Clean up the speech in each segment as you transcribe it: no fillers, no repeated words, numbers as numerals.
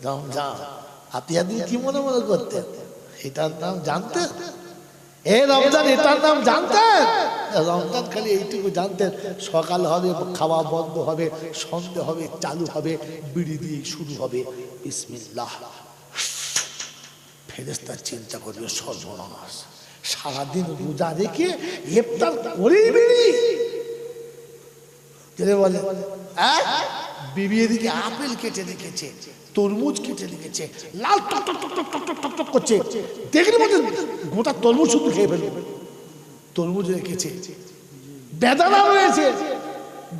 রমজান। আপনি আপনি কি মনে মনে করতেন এটার নাম জানতেন? এ রমজান এটার নাম জানতেন? রমজান খালি এইটুকু জানতেন, সকাল হবে খাওয়া বন্ধ হবে, সন্ধে হবে চালু হবে, বিড়ি দিয়ে শুরু হবে বিসমিল্লাহ। ফেরেশতা চিন্তা করবে সর্বনাশ, সারাদিন রোজা রেখে ইফতার করে বিড়ি বলে। বিবি এদিকে আপেল কেটে রেখেছে, তরমুজ কেটে রেখেছে, লাল টক টক টক টক টক টক টক করছে, দেখলে মধ্যে গোটা তরমুজ শুধু খেয়ে ফেলবে। তরমুজ রেখেছে, বেদানা রয়েছে,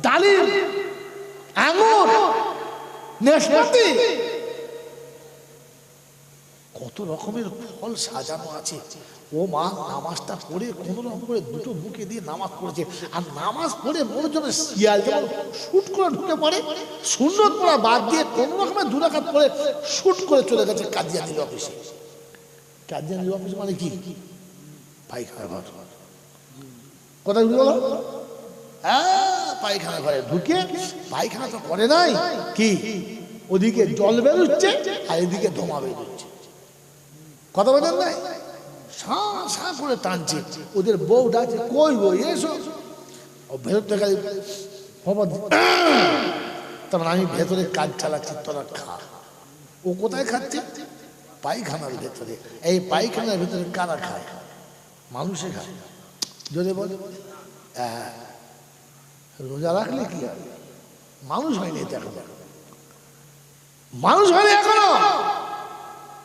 ডালিম, আঙুর, নাশপাতি, কত রকমের ফল সাজানো আছে। ও মা নামাজটা পড়ে কোনো রকম করে দুটো মুখে দিয়ে নামাজ পড়েছে, আর নামাজ পড়ে মনে জন্য শিয়াল যেমন শুট করে ঢুকে পড়ে, সুন্নত পড়া বাদ দিয়ে কোনো রকমের দু রাকাত পড়ে শুট করে চলে গেছে কাদিয়ানির অফিসে। কাদিয়ানির অফিস মানে কি? পায়খানা ঘর। কোথায় ঢুকে বলো? হ্যাঁ, পায়খানা ঘরে ঢুকে পায়খানা তো করে নাই কি, ওদিকে জল বেরোচ্ছে আর এদিকে ধোঁয়া বেরোচ্ছে। কথা বলেন নাই? সা করে টানছে, ওদের বউ ডাকছে, কই বই এসো। ভেতর থেকে তখন আমি ভেতরে কাজ চালাচ্ছি, তোরা খা। ও কোথায় খাচ্ছে? পায়খানার ভেতরে। এই পায়খানার ভেতরে কারা খায়? মানুষে খায়। যদি বলে রোজা রাখলে কি হবে? মানুষ হয়নি দেখো, মানুষ হয়নি এখনো।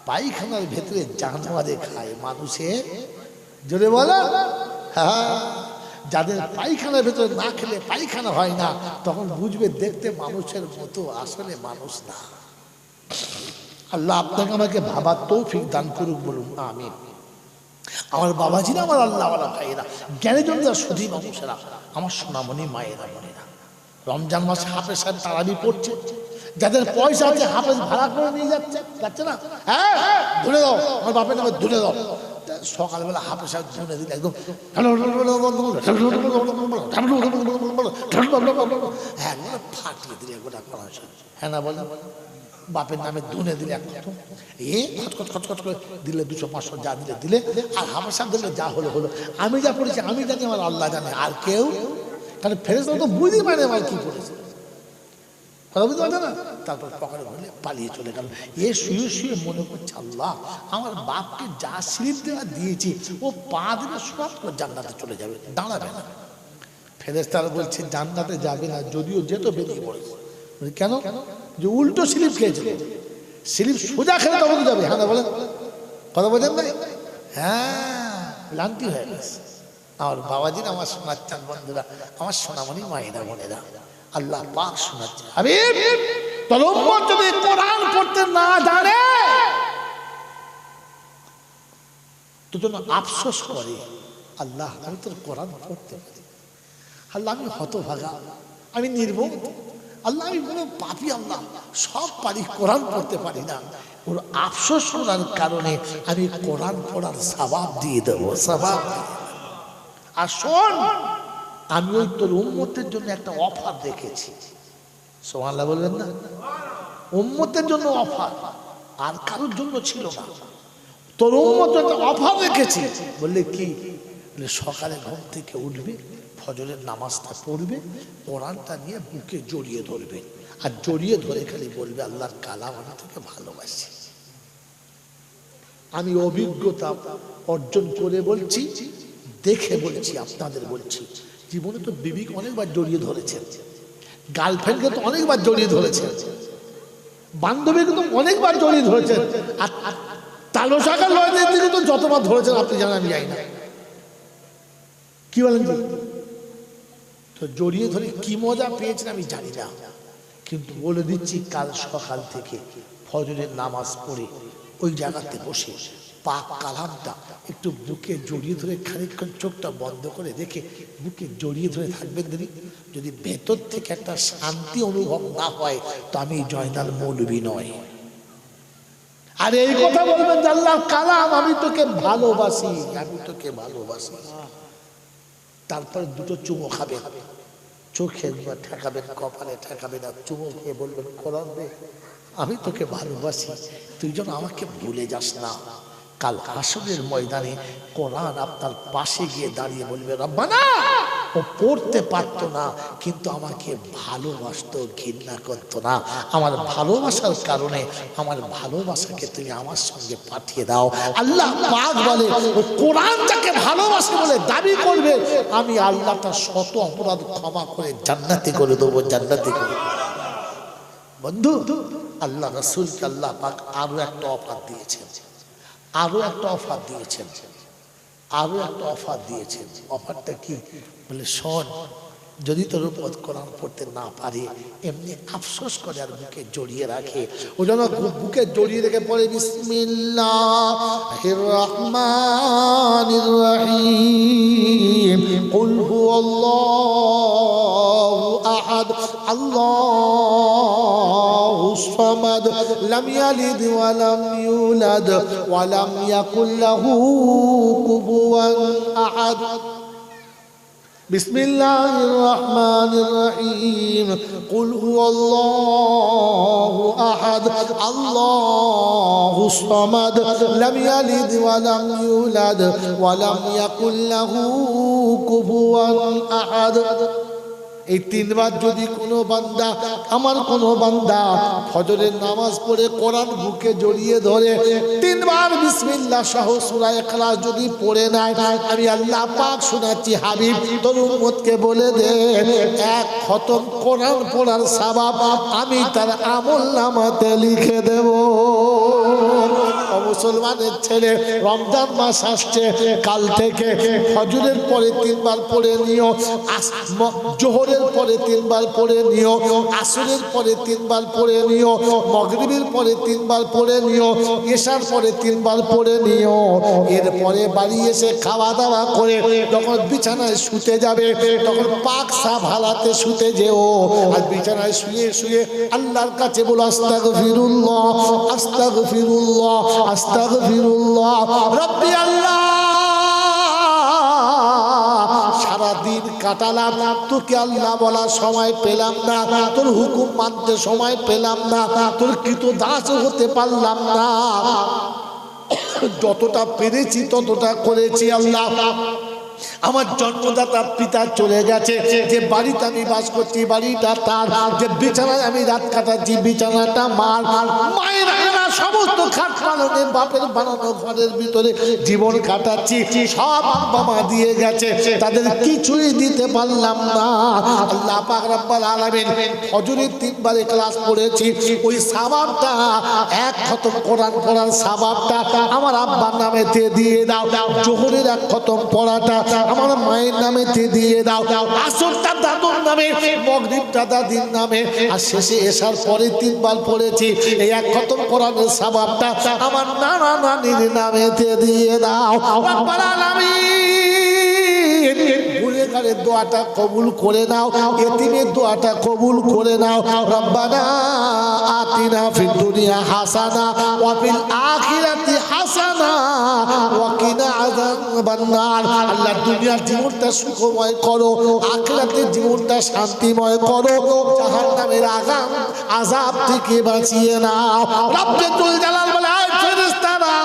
পায়খানার ভেতরে জানোয়ারে খায়, মানুষে যদি বলো। হ্যাঁ, যাদের পায়খানার ভেতরে না খেলে পায়খানা হয় না, তখন বুঝবে দেখতে মানুষের মতো, আসলে মানুষ না। আল্লাহ আপনাকে আমাকে ভাবার তৌফিক দান করুক, বলুন আমিন। আমার বাবাজিরা, আমার আল্লাহওয়ালা ভাইয়েরা, জ্ঞানী জনরা, সুধী মানুষেরা, আমার সোনামণি মায়েরা বোনেরা, রমজান মাসে হাফেজ সাহেব তারাবি পড়ছে। যাদের পয়সা আছে হাফেজ ভাড়া করে নিয়ে যাচ্ছে না, হ্যাঁ ধরে দাও, আমার বাপের নামে ধরে দাও। সকালবেলা হাফেজ সাহেব ধরে দিলে একদম ফাটিয়ে দিলে গোটা পড়াশোনা। হ্যাঁ না বলে? বাপের নামে ধুনে দিলে খচখচ করে দিলে 200-500 যা দিলে দিলে, আর হাফেজ সাহেব দিলে যা হলো হলো। আমি যা পড়েছি আমি জানি, আমার আল্লাহ জানে, আর কেউ। কারণ ফেরেশতা তো বুঝতে পারে আমার কি পড়েছে, কথা বুঝতে পারছে না। তারপর পকেটে ভরলে পালিয়ে চলে গেল। এ শুয়ে শুয়ে মনে করছে, আল্লাহ আমার বাপকে যা স্লিপ দেওয়া দিয়েছি, ও পা দিলে সব করে জান্নাতে চলে যাবে, দাঁড়াবে না। ফেরেশতারা বলছে জান্নাতে যাবে না, যদিও যেত বেরিয়ে পড়েছে। কেন? যে উল্টো স্লিপ খেয়েছে, স্লিপ সোজা খেলে তখন যাবে। হ্যাঁ বলেন, কথা বোঝেন নাই? হ্যাঁ, ক্লান্তি হয়ে গেছে। আমার বাবাজির, আমার সোনার চাঁদ বন্ধুরা, আমার সোনামণি মায়েরা বোনেরা, আল্লাহ পাক শোনাচ্ছে, হাবিব তোর উম্মত যদি কোরআন পড়তে না জানে তো যেন আফসোস করে, আল্লাহ আমি তোর কোরআন পড়তে পারি, আল্লাহ আমি হতভাগা, আমি নির্বোধ, আল্লাহ আমি বড় পাপী, আল্লাহ সব পারি, কোরআন পড়তে পারি না। ওর আফসোস করার কারণে আমি কোরআন পড়ার সওয়াব দিয়ে দেবো, সওয়াব। আর শোন, আমি ওই তোর উম্মতের জন্য একটা অফার রেখেছি। সুবহানাল্লাহ বলবেন না? উম্মতের জন্য অফার, আর কারোর জন্য ছিল না। তোর উম্মত একটা অফার রেখেছি। বললে কি? সকালে ঘুম থেকে উঠবে, ফজরের নামাজটা পড়বে, কোরআনটা নিয়ে বুকে জড়িয়ে ধরবে, আর জড়িয়ে ধরে খালি বলবে, আল্লাহর কালাম আমি তোকে ভালোবাসি। আমি অভিজ্ঞতা অর্জন করে বলছি, দেখে বলছি, আপনাদের বলছি। জীবনে তো বিবিকে অনেকবার জড়িয়ে ধরেছেন, গার্লফ্রেন্ডকে তো অনেকবার জড়িয়ে ধরেছেন, বান্ধবীকে তো অনেকবার জড়িয়ে ধরেছেন, আর তালো শাখার লড়াইয়ের দিকে তো যতবার ধরেছেন আপনি জানেন, আমি যাই না। কি বলেন? তো জড়িয়ে ধরে কি মজা পেয়েছেন আমি জানি না, কিন্তু বলে দিচ্ছি, কাল সকাল থেকে ফজরের নামাজ পড়ে ওই জায়গাতে বসে পাক কালামটা একটু বুকে জড়িয়ে ধরে খানিকক্ষণ চোখটা বন্ধ করে রেখে বুকে জড়িয়ে ধরে থাকবেন। যদি ভেতর থেকে একটা শান্তি অনুভব না হয়, তো আমি জয়নাল মৌলবী নয়। আর এই কথা বলবেন যে আল্লাহর কালাম আমি তোকে ভালোবাসি, আমি তোকে ভালোবাসি। তারপর দুটো চুমো খাবেন, চোখে ঠেকাবেন, কপালে ঠেকাবেন, আর চুমো খেয়ে বলবেন, কোরআন রে আমি তোকে ভালোবাসি, তুই যেন আমাকে ভুলে যাস না। কাল হাসরের ময়দানে কোরআন আপনার পাশে গিয়ে দাঁড়িয়ে বলবে, রব্বানা, ও পড়তে পারতো না কিন্তু আমাকে ভালোবাসতো, ঘৃণা করতো না। আমার ভালোবাসার কারণে আমার ভালোবাসাকে তুমি আমার সঙ্গে পাঠিয়ে দাও। আল্লাহ পাক বলে, ও কোরআন যাকে ভালোবাসে বলে দাবি করবে, আমি আল্লাহ তার শত অপরাধ ক্ষমা করে জান্নাতি করে দেবো, জান্নাতি করে। বন্ধু, আল্লাহ রাসূলকে আল্লাহ পাক আরো একটা অফার দিয়েছেন, আরো একটা অফার দিয়েছেন, আরো একটা অফার দিয়েছেন। অফারটা কি? বলে, শোন, যদি তোর উপর কোরআন পড়তে না পারে, এমনি আফসোস করে আর বুকে জড়িয়ে রাখে। ও যেন বুকে জড়িয়ে রেখে পড়ে, বিসমিল্লাহির রহমানির রহিম, কুল হুয়াল্লাহু আহাদ, আল্লাহুস সামাদ, লাম ইয়ালিদ ওয়া লাম ইউলাদ ওয়া লাম ইয়াকুল লাহু কুফুয়ান আহাদ। বিসমিল্লাহির রহমানির রহিম, কুল হুয়াল্লাহু আহাদ, আল্লাহুস সামাদ, লাম ইয়ালিদ ওয়া লাম ইউলাদ ওয়া লাম ইয়াকুল লাহু কুফুয়ান আহাদ। এই তিনবার যদি কোনো বান্দা, আমার কোনো বান্দা ফজরের নামাজ পড়ে কোরআন বুকে জড়িয়ে ধরে তিনবার বিসমিল্লাহ সহ সূরা ইখলাস যদি পড়ে নেয়, আমি আল্লাহ পাক শোনাচ্ছি, হাবিব তোর উম্মতকে বলে দে, এক খতম কোরআন পড়ার সওয়াব আমি তার আমলনামাতে লিখে দেব। মুসলমানের ছেলে, রমজান মাস আসছে, কাল থেকে ফজরের পরে তিনবার পড়ে নিও, জোহরের পরে তিনবার পড়ে নিও, আসরের পরে তিনবার পড়ে নিও, মাগরিবের পরে তিনবার পড়ে নিও, ইশার পরে তিনবার পড়ে নিও। এরপরে বাড়ি এসে খাওয়া দাওয়া করে যখন বিছানায় শুতে যাবে, তখন পাক সাফ হালাতে শুতে যেও। আর বিছানায় শুয়ে শুয়ে আল্লাহর কাছে বলো, আস্তাগফিরুল্লাহ, আস্তাগফিরুল্লাহ, আস্তাগফিরুল্লাহ রাব্বি আল্লাহ। সারাদিন কাটালাম, তোকে আল্লাহ বলার সময় পেলাম না, তোর হুকুম মানতে সময় পেলাম না, তোর কৃতদাস হতে পারলাম না, যতটা পেরেছি ততটা করেছি আল্লাহ। আমার জন্মদাতা পিতা চলে গেছে, যে বাড়িতে আমি বাস করছি বাড়িটা তার, যে বিছানায় আমি রাত কাটাচ্ছি বিছানাটা মার, মায়ের আনা সমস্ত খাট পালনে বাপের বানানো ঘরের ভিতরে জীবন কাটাচ্ছি, সব আব্বা মা দিয়ে গেছে, তাদের কিছুই দিতে পারলাম না। আল্লাহ পাক রব্বুল আলামিন ফজরের তিনবার ক্লাস পড়েছি, ওই সওয়াবটা, এক খতম কোরআন পড়ার সওয়াবটা আমার আব্বার নামেতে দিয়ে দাও, জোহরের এক খতম পড়াটা আমার মায়ের নামেতে দিয়ে দাও, আসরটা দাদুর নামে, মাগরিবটা দাদির নামে, আর শেষে এশার পরে তিনবার পড়েছি, এই এক খতম কোরআনের সওয়াবটা আমার নানা নানির নামেতে দিয়ে দাও। রব্বুল আলামিন গুনাহগারের দোয়াটা কবুল করে নাও, ইতিমের দোয়াটা কবুল করে নাও। রব্বানা আতিনা ফিদ দুনিয়া হাসানা ওয়া ফিল আখিরাতি হাসানা ওয়া কিনা আযাবান নার। আল্লাহ দুনিয়ার জীবনটা সুখময় করো, আখিরাতের জীবনটা শান্তিময় করো, জাহান্নামের আযাব থেকে বাঁচিয়ে নাও। রব্বুল জালাল বলে, আয় ফেরেশতারা,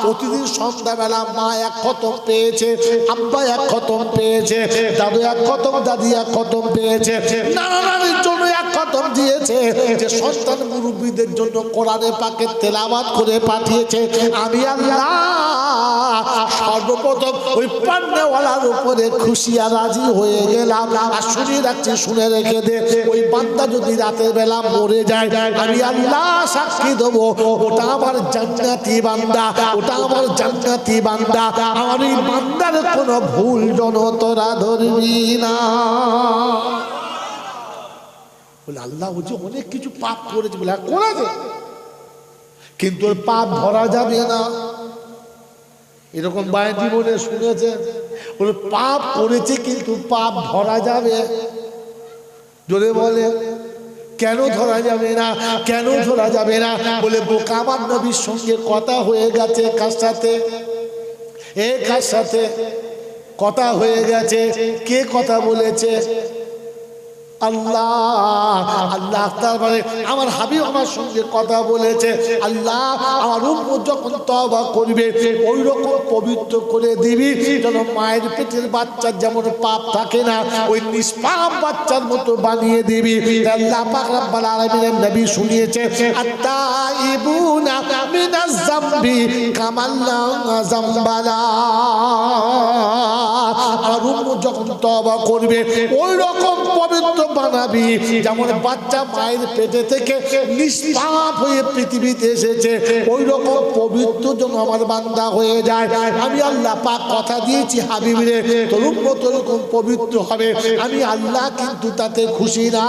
প্রতিদিন সন্ধ্যাবেলা মা এক খতম পেয়েছে, আব্বা এক খতম পেয়েছে, দাদু এক খতম, দাদি এক খতম পেয়েছে, নানা নানির জন্য এক খতম দিয়েছে, যে সন্তান মুরব্বীদের জন্য কোরআনে পাকের তেলাওয়াত করে পাঠিয়েছে। আমি আল্লাহ সর্বপ্রথম ওই পান্নেওয়ালার উপরে খুশি আর রাজি হয়ে গেলাম। আর শুনে রাখছি, শুনে রেখে দে, ওই বান্দা যদি রাতের বেলা মরে যায়, আমি আল্লাহ সাক্ষী দেবো, ওটা আমার জান্নাতি বান্দা, ওটা আমার জান্নাতি বান্দা, আমার এই বান্দার কোনো ভুল জন তোরা ধরবি না। বলে আল্লাহ, ও যে অনেক কিছু পাপ করেছে, বলে করেছে, কিন্তু ওর পাপ ধরা যাবে না। এরকম বায়ের জীবনে শুনেছে, বলে পাপ করেছে কিন্তু পাপ ধরা যাবে। জোরে বলে, কেন ধরা যাবে না? কেন ধরা যাবে না? বলে বোকা, আমার নবীর সঙ্গে কথা হয়ে গেছে, কার সাথে? কার সাথে কথা হয়ে গেছে? কে কথা বলেছে? আল্লাহ আল্লাহ তারপরে আমার হাবিব আমার সঙ্গে কথা বলেছে, আল্লাহ আমার উম্মত যখন তওবা করবে ওই রকম পবিত্র করে দিবি যেন মায়ের পেটের বাচ্চার যেমন পাপ থাকে না ওই নিষ্পাপ বাচ্চার মতো বানিয়ে দিবি। আল্লাহ পাক রব্বুল আলামিনের নবী শুনিয়েছে, আত্তাইবুনা মিনাজ যামবি কামাল্লা যামবালা। আর উম্মত যখন তওবা করবে ওই রকম পবিত্র বানাবি যেমন বাচ্চা মায়ের পেটে থেকে নিষ্পাপ হয়ে পৃথিবীতে এসেছে ওই রকম পবিত্র যেন আমার বান্দা হয়ে যায়। আমি আল্লাহ পাক কথা দিয়েছি হাবিবরে তোর উম্মত এরকম পবিত্র হবে, আমি আল্লাহ কিন্তু তাতে খুশি না।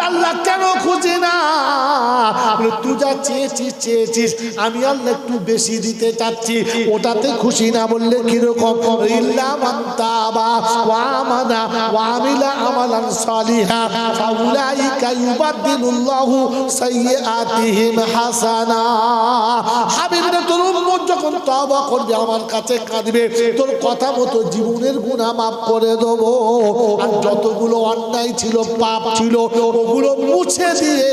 আল্লাহ কেন খুশি না? তুই যা চেয়েছিস আমি আল্লাহ একটু বেশি দিতে চাচ্ছি, ওটাতে খুশি না। বললে কিরকম? ইল্লা মান তাবা ওয়া আমানা ওয়া আমিলা আমালান সালিহা ফাউলাইকা ইউবাদদিলুল্লাহু সাইয়্যাতিহিম হাসানা। হাবিবরে তোর উম্মত যখন তওবা করবে আমার কাছে কাঁদবে তোর কথা মতো জীবনের গুনাহ মাফ করে দেব, আর যতগুলো অন্যায় ছিল পাপ ছিল ওগুলো মুছে দিয়ে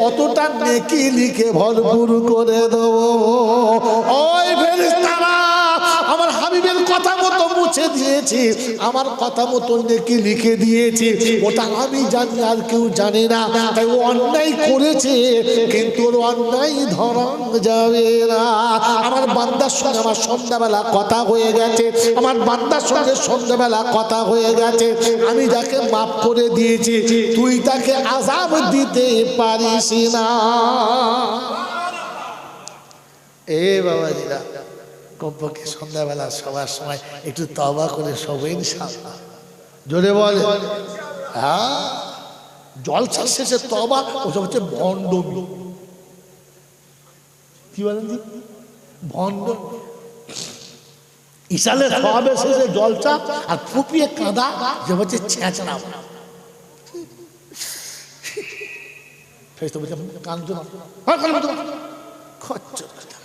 অতটা নেকি লিখে ভরপুর করে দেব। ওই ফেরেশতারা আমার হাবিবের কথা মতো মুছে দিয়েছি, আমার কথা মতো নেকি লিখে দিয়েছি, ওটা আমি জানি আর কেউ জানে না। তাই ও অন্যায় করেছে কিন্তু ওর অন্যায় ধরা যাবে না। আমার বান্দার সঙ্গে আমার সন্ধ্যাবেলা কথা হয়ে গেছে, আমার বান্দার সঙ্গে সন্ধ্যাবেলা কথা হয়ে গেছে। আমি যাকে মাফ করে দিয়েছি তুই তাকে আযাব দিতে পারিস না। এ বাবাজিরা কমপক্ষে সন্ধ্যাবেলা সবার সময় একটু তওবা করে সবাই ইনশাআল্লাহ জোরে বলে। হ্যাঁ, জলসা শেষে তওবা ওসব হচ্ছে ভণ্ডমি। কি বলেন জি? ভণ্ডমি। ইশালের সওয়াবের শেষে জলসা আর ফুপিয়ে কাঁদা যে হচ্ছে ছেঁচড়া। ফেরেশতা বলছে কাঁদছো না, খচ্চর কথা।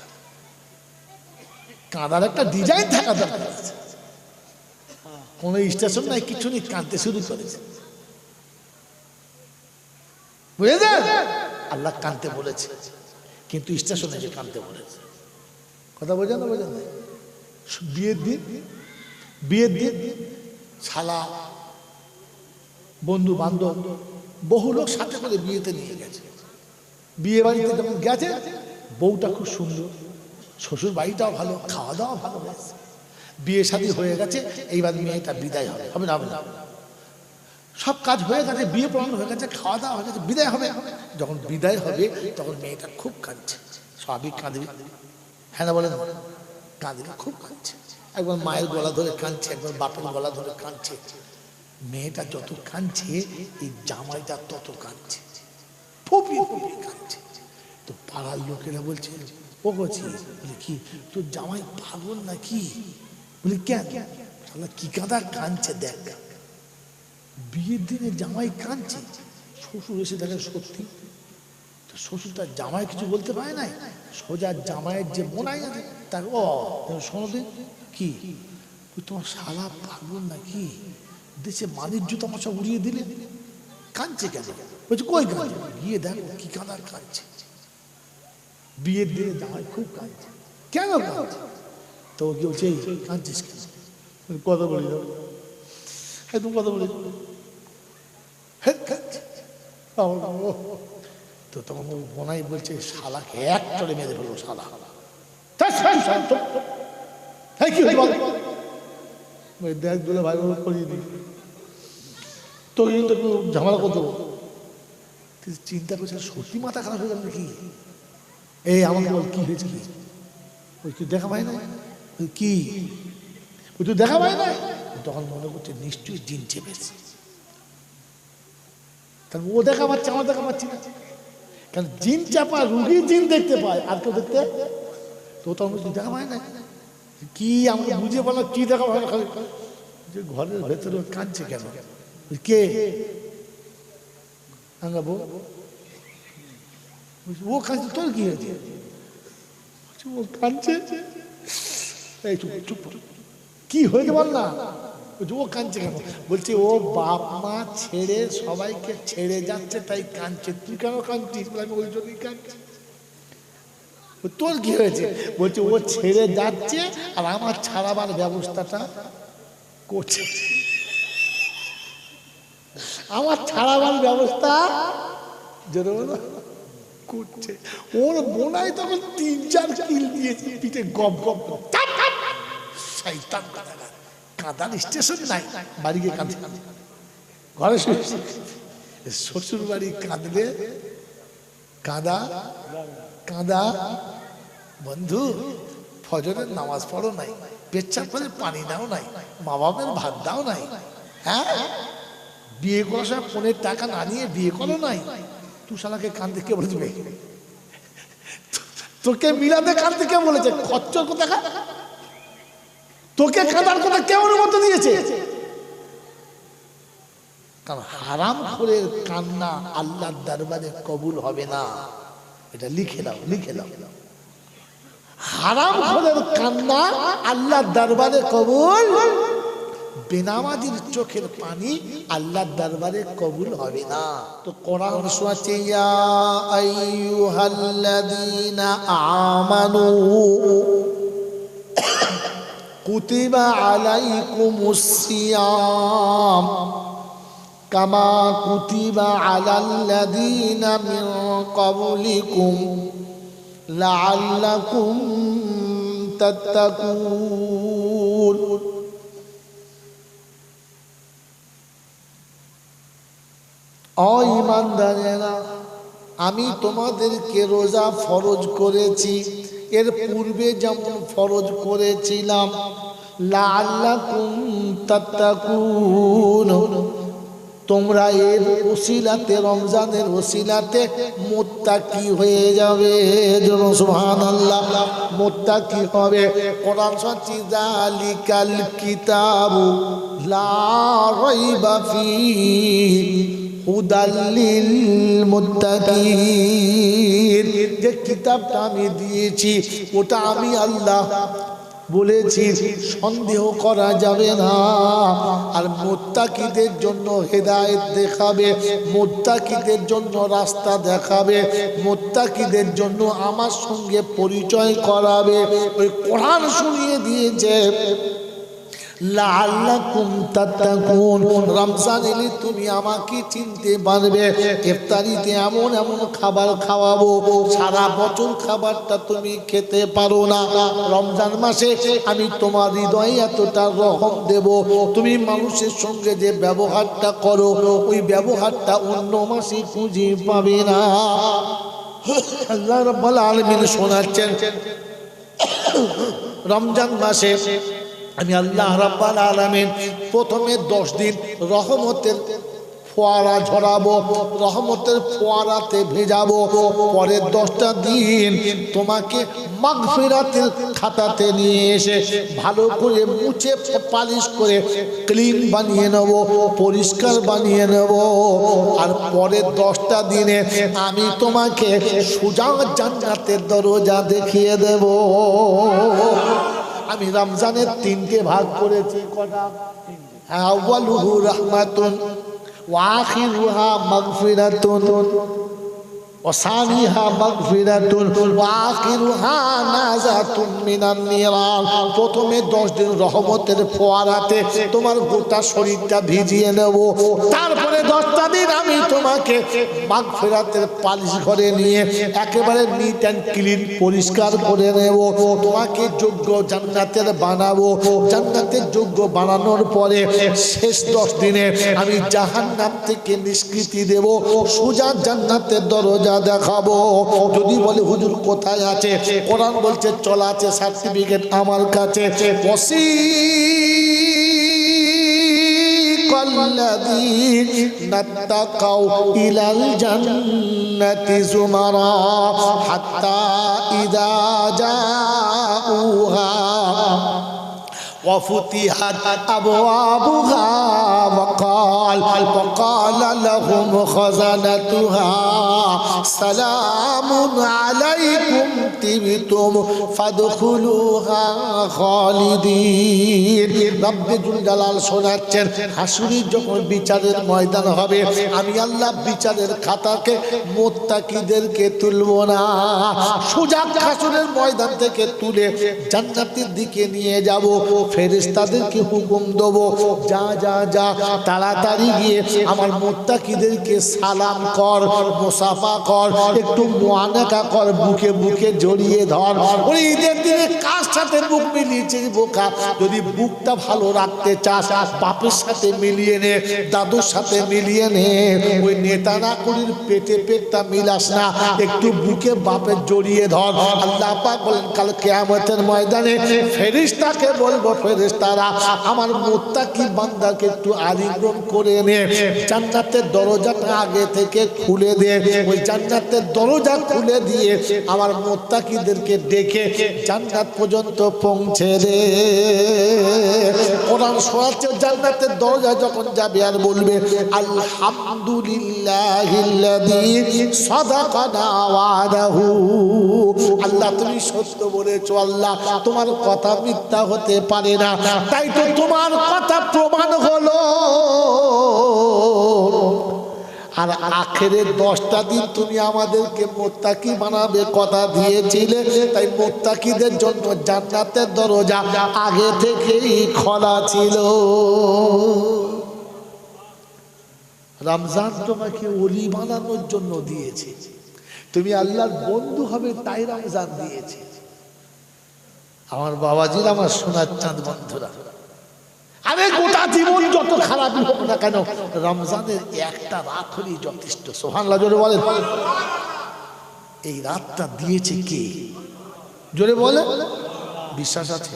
কাঁদার একটা ডিজাইন থাকা দরকার আছে। কোন স্টেশন নাই কিছু নেই, কাঁদতে শুরু করেছে। বুঝেছেন? আল্লাহ কাঁদতে বলেছে কিন্তু স্টেশনে যে কাঁদতে বলেছে। কথা বোঝেন না? বোঝেন না? বিয়ের দিন শালা বন্ধু বান্ধব বহু লোক সাথে করে বিয়েতে নিয়ে গেছে। বিয়ে বাড়িতে যখন গেছে বউটা খুব সুন্দর, শ্বশুর বাড়িটাও ভালো, খাওয়া দাওয়া ভালো হয়েছে, বিয়ে শাদী হয়ে গেছে। এইবার মেয়েটা বিদায় হবে, হবে না? হবে না? সব কাজ হয়ে গেছে, বিয়ে পড়ানো হয়ে গেছে, খাওয়া দাওয়া হয়ে গেছে, বিদায় হবে। যখন বিদায় হবে তখন মেয়েটা খুব কাঁদছে। স্বাভাবিক কাঁদবি, হ্যাঁ না বলেন? কাঁদবি, খুব কাঁদছে। একবার মায়ের গলা ধরে কাঁদছে, একবার বাপের গলা ধরে কাঁদছে। মেয়েটা যত কাঁদছে এই জামাইটা তত কাঁদছে, ফুপিয়ে ফুপিয়ে কাঁদছে। তো পাড়ার লোকেরা বলছে ও বলছি, বলে কি তোর জামাই পাগল নাকি? বলি কেন? কি কাঁদা কাঁদছে দেখ। বিয়ের দিনে জামাই কাঁদছে, শ্বশুর এসে দেখে সত্যি। তো শ্বশুর তার জামাই কিছু বলতে পারে নাই, সোজা জামাইয়ের যে বোনাই আছে তার ও শোনো দিন কি তোমার শালা পাগল নাকি? দেশে মানির জুতো আমার সব উড়িয়ে দিলে, কাঁদছে কেন? বলছে কই কাঁদছে? গিয়ে দেখো কি কাঁদার কাঁদছে। বিয়ের দিনে জামাই খুব কাঁদছে। কেন কাঁদছে? তো কি বলছে কাঁদছিস কেন? কথা বলি দাও, হ্যাঁ তুমি কথা বলি। তো তখন বোনাই বলছে শালাকে এক চড়ে মেরে ফেলবো, শালা কি দেখ দুলে ভাই করিয়ে দিই তো ঝামেলা করতে। চিন্তা করছে সত্যি মাথা খারাপ হয়ে গেল নাকি? এই আমাকে বল কি হয়েছে? ওই তুই দেখা পাই না কি? ওই তুই দেখা পাই না? তখন মনে করছে নিশ্চয়ই জিন চেপেছে। কারণ ও দেখা পাচ্ছে, আমার দেখা পাচ্ছি না। কারণ জিন চাপা রুগী জিন দেখতে পায়, আর কেউ দেখতে তো তখন দেখা পায় না। কি আমাকে বুঝে বলো কি দেখা পায় না? যে ঘরের ভেতরে কাঁদছে কেন? কে? ও কাঁদছে, তোর কি হয়েছে? ও কাঁদছে। এই চুপ চুপ, কি হয়েছে বল না? বলছে ও কাঁদছে কেন? বলছে ও বাপ মা ছেড়ে সবাইকে ছেড়ে যাচ্ছে তাই কাঁদছে। তুই কেন কাঁদছিস? আমি ওই জন্যই কাঁদছি। তোর কি হয়েছে? বলছে ও ছেড়ে যাচ্ছে আর আমার ছাড়াবার ব্যবস্থাটা করছে। আমার ছাড়াবার ব্যবস্থা জোরে বলো করছে। ওর বোনাই তখন 3-4 কিল দিয়েছে পিঠে, গপ গপ। শয়তান কাঁদার, কাঁদার স্টেশন নাই, বাড়ি গিয়ে কাঁদছে। ঘরে শ্বশুর বাড়ি কাঁদলে কাঁদা কাঁদা। বন্ধু ফজরের নামাজ পড়ো নাই, পেচ্ছাপ করে পানি দাও নাই, মা বাবার ভাত দাও নাই, হ্যাঁ বিয়ে করার সময় ফোনের টাকা না নিয়ে বিয়ে করো নাই, তুই শালাকে কাঁদতে কে বলেছে? তোকে মিলাতে কাঁদতে কে বলেছে? খচ্চর কোথাকা, তোকে কাঁদার কথা কে অনুমতি দিয়েছে? কারণ হারাম করে কান্না আল্লাহর দরবারে কবুল হবে না, এটা লিখে দাও, লিখে দাও। হারাম করে কান্না আল্লাহর দরবারে কবুল, বেনামাজির চোখের পানি আল্লাহর দরবারে কবুল হবে না। তো কোরআন শোনাচ্ছে ইয়া আইয়ুহাল্লাযীনা আমানু কুতিবা আলাইকুমুস সিয়াম কামা কুতিবা আলাল্লাযীনা মিন ক্বাবলিকুম লাআল্লাকুম তাত্তাকুন। ও ঈমানদারেরা, আমি তোমাদেরকে রোজা ফরজ করেছি, এর পূর্বে যেমন ফরজ করেছিলাম, লাআল্লাকুম তাত্তাকুন, তোমরা এর ওসিলাতে, রমজানের ওসিলাতে মুত্তাকি হয়ে যাবে। সুবহানাল্লাহ, মুত্তাকি হবে। কোরআন সত্যি যালিকাল কিতাবু লা রাইবা ফীহি হুদাল লিল মুত্তাকিন। যে কিতাবটা আমি দিয়েছি ওটা আমি আল্লাহ বলেছি, সন্দেহ করা যাবে না। আর মুত্তাকিদের জন্য হেদায়েত দেখাবে, মুত্তাকিদের জন্য রাস্তা দেখাবে, মুত্তাকিদের জন্য আমার সঙ্গে পরিচয় করাবে। ওই কোরআন শুনিয়ে দিয়েছে লাআল্লাকুম তাত্তাকুন। রমজান এলে তুমি আমাকে চিনতে পারবে। ইফতারিতে এমন এমন খাবার খাওয়াবো, সারা বছর খাবারটা তুমি খেতে পারো না। রমজান মাসে আমি তোমার হৃদয়ে এতটা রহম দেব, তুমি মানুষের সঙ্গে যে ব্যবহারটা করো ওই ব্যবহারটা অন্য মাসে খুঁজে পাবে না। আল্লাহ রাব্বুল আলামিন শোনাচ্ছেন, রমজান মাসে আমি আল্লাহ রাব্বুল আলামিন প্রথমে 10 দিন রহমতের ফোয়ারা ঝরাবো, রহমতের ফোয়ারাতে ভেজাবো। পরের 10টা দিন তোমাকে মাগফিরাতের খাতাতে নিয়ে এসে ভালো করে মুছে পালিশ করে ক্লিন বানিয়ে নেব, পরিষ্কার বানিয়ে নেব। আর পরের 10টা দিনে আমি তোমাকে সোজা জান্নাতের দরজা দেখিয়ে দেব। আমি রমজানের 3টে ভাগ করেছি। কটা? আউয়ালুহু রাহমাতুন ওয়া আখিরুহা মাগফিরাতুন ওয়া সানিহা মাগফিরাতুন ওয়া আখিরুহা নাজাতুন মিনান নিরান। প্রথমে 10 দিন রহমতের ফোয়ারাতে তোমার গোটা শরীরটা ভিজিয়ে নেব। তারপরে 10টা দিন আমি তোমাকে মাগফিরাতের পালিশ ঘরে নিয়ে একেবারে নিট অ্যান্ড ক্লিন পরিষ্কার করে নেব। তোমাকে যোগ্য জান্নাতের বানাবো। জান্নাতের যোগ্য বানানোর পরে শেষ 10 দিনে আমি জাহান্নাম থেকে নিষ্কৃতি দেব, সোজা জান্নাতের দরজা দেখাবো। যদি বলে হুজুর কোথায় আছে, কোরআন বলছে চলা আছে, সার্টিফিকেট আমার কাছে। নাত্তাকাউ ইলাল জান্নাতি যুমারা হাত্তা ইযা জাউহা وفتحت أبوابها وقال لهم خزنتها سلام عليكم তিবতুম ফাদখুলুহা খালিদিন। রব্বে জুল জালাল শোনাচ্ছেন, হাসুরি যখন বিচারের ময়দান হবে, আমি আল্লাহ বিচারের খাতাকে মুত্তাকিদেরকে তুলব না, সোজা হাসুরের ময়দান থেকে তুলে জান্নাতের দিকে নিয়ে যাব। ফেরেশতাদেরকে হুকুম দেব, যা যা যা তাড়াতাড়ি গিয়ে আমার মুত্তাকিদেরকে সালাম কর, মুসাফা কর, একটু মুআনাকা কর, বুকে বুকে জড়িয়ে ধর। ওই ঈদের দিনে কার সাথে বুক মিলিয়েছিস বোকা? যদি বুকটা ভালো রাখতে চাস, বাপের সাথে মিলিয়ে নে, দাদুর সাথে মিলিয়ে নে। ওই নেতারা করির পেটে পেটটা মিলাস না, একটু বুকে বাপের জড়িয়ে ধর। আল্লাহ পাক বলেন, কাল কিয়ামতের ময়দানে ফেরেশতাকে বলবো, ফেরেশতারা আমার মুত্তাকি বান্দাকে একটু আলিঙ্গন করে নে, জান্নাতের দরজাটা আগে থেকে খুলে দে। ওই জান্নাতের দরজা খুলে দিয়ে আমার মুত্তাকিদেরকে ডেকে জান্নাত পর্যন্ত পৌঁছে দে। কোরআন শোনাচ্ছে, জান্নাতের দরজা যখন যাবে আর বলবে, আলহামদুলিল্লাহিল্লাযী সাদাকানা ওয়াদাহু। আল্লাহ তুমি সত্য বলেছো, আল্লাহ তোমার কথা মিথ্যা হতে পারে না, তাই তো তোমার কথা প্রমাণ হলো। আর আখেরের 10টা দিন তুমি আমাদেরকে মুত্তাকি বানাবে কথা দিয়েছিলে, তাই মুত্তাকিদের জন্য জান্নাতের দরজা আগে থেকেই খোলা ছিল। রমজান তোমাকে ওলি বানানোর জন্য দিয়েছে, তুমি আল্লাহর বন্ধু হবে তাই রমজান দিয়েছে। আমার বাবাজির, আমার সোনার চাঁদ বন্ধুরা, আরে গোটা জীবন যত খারাপই হোক না কেন, রমজানের একটা রাত হলেই যথেষ্ট। সুবহানাল্লাহ জোরে বলেন। এই রাতটা দিয়েছে কে? জোরে বলে, বিশ্বাস আছে?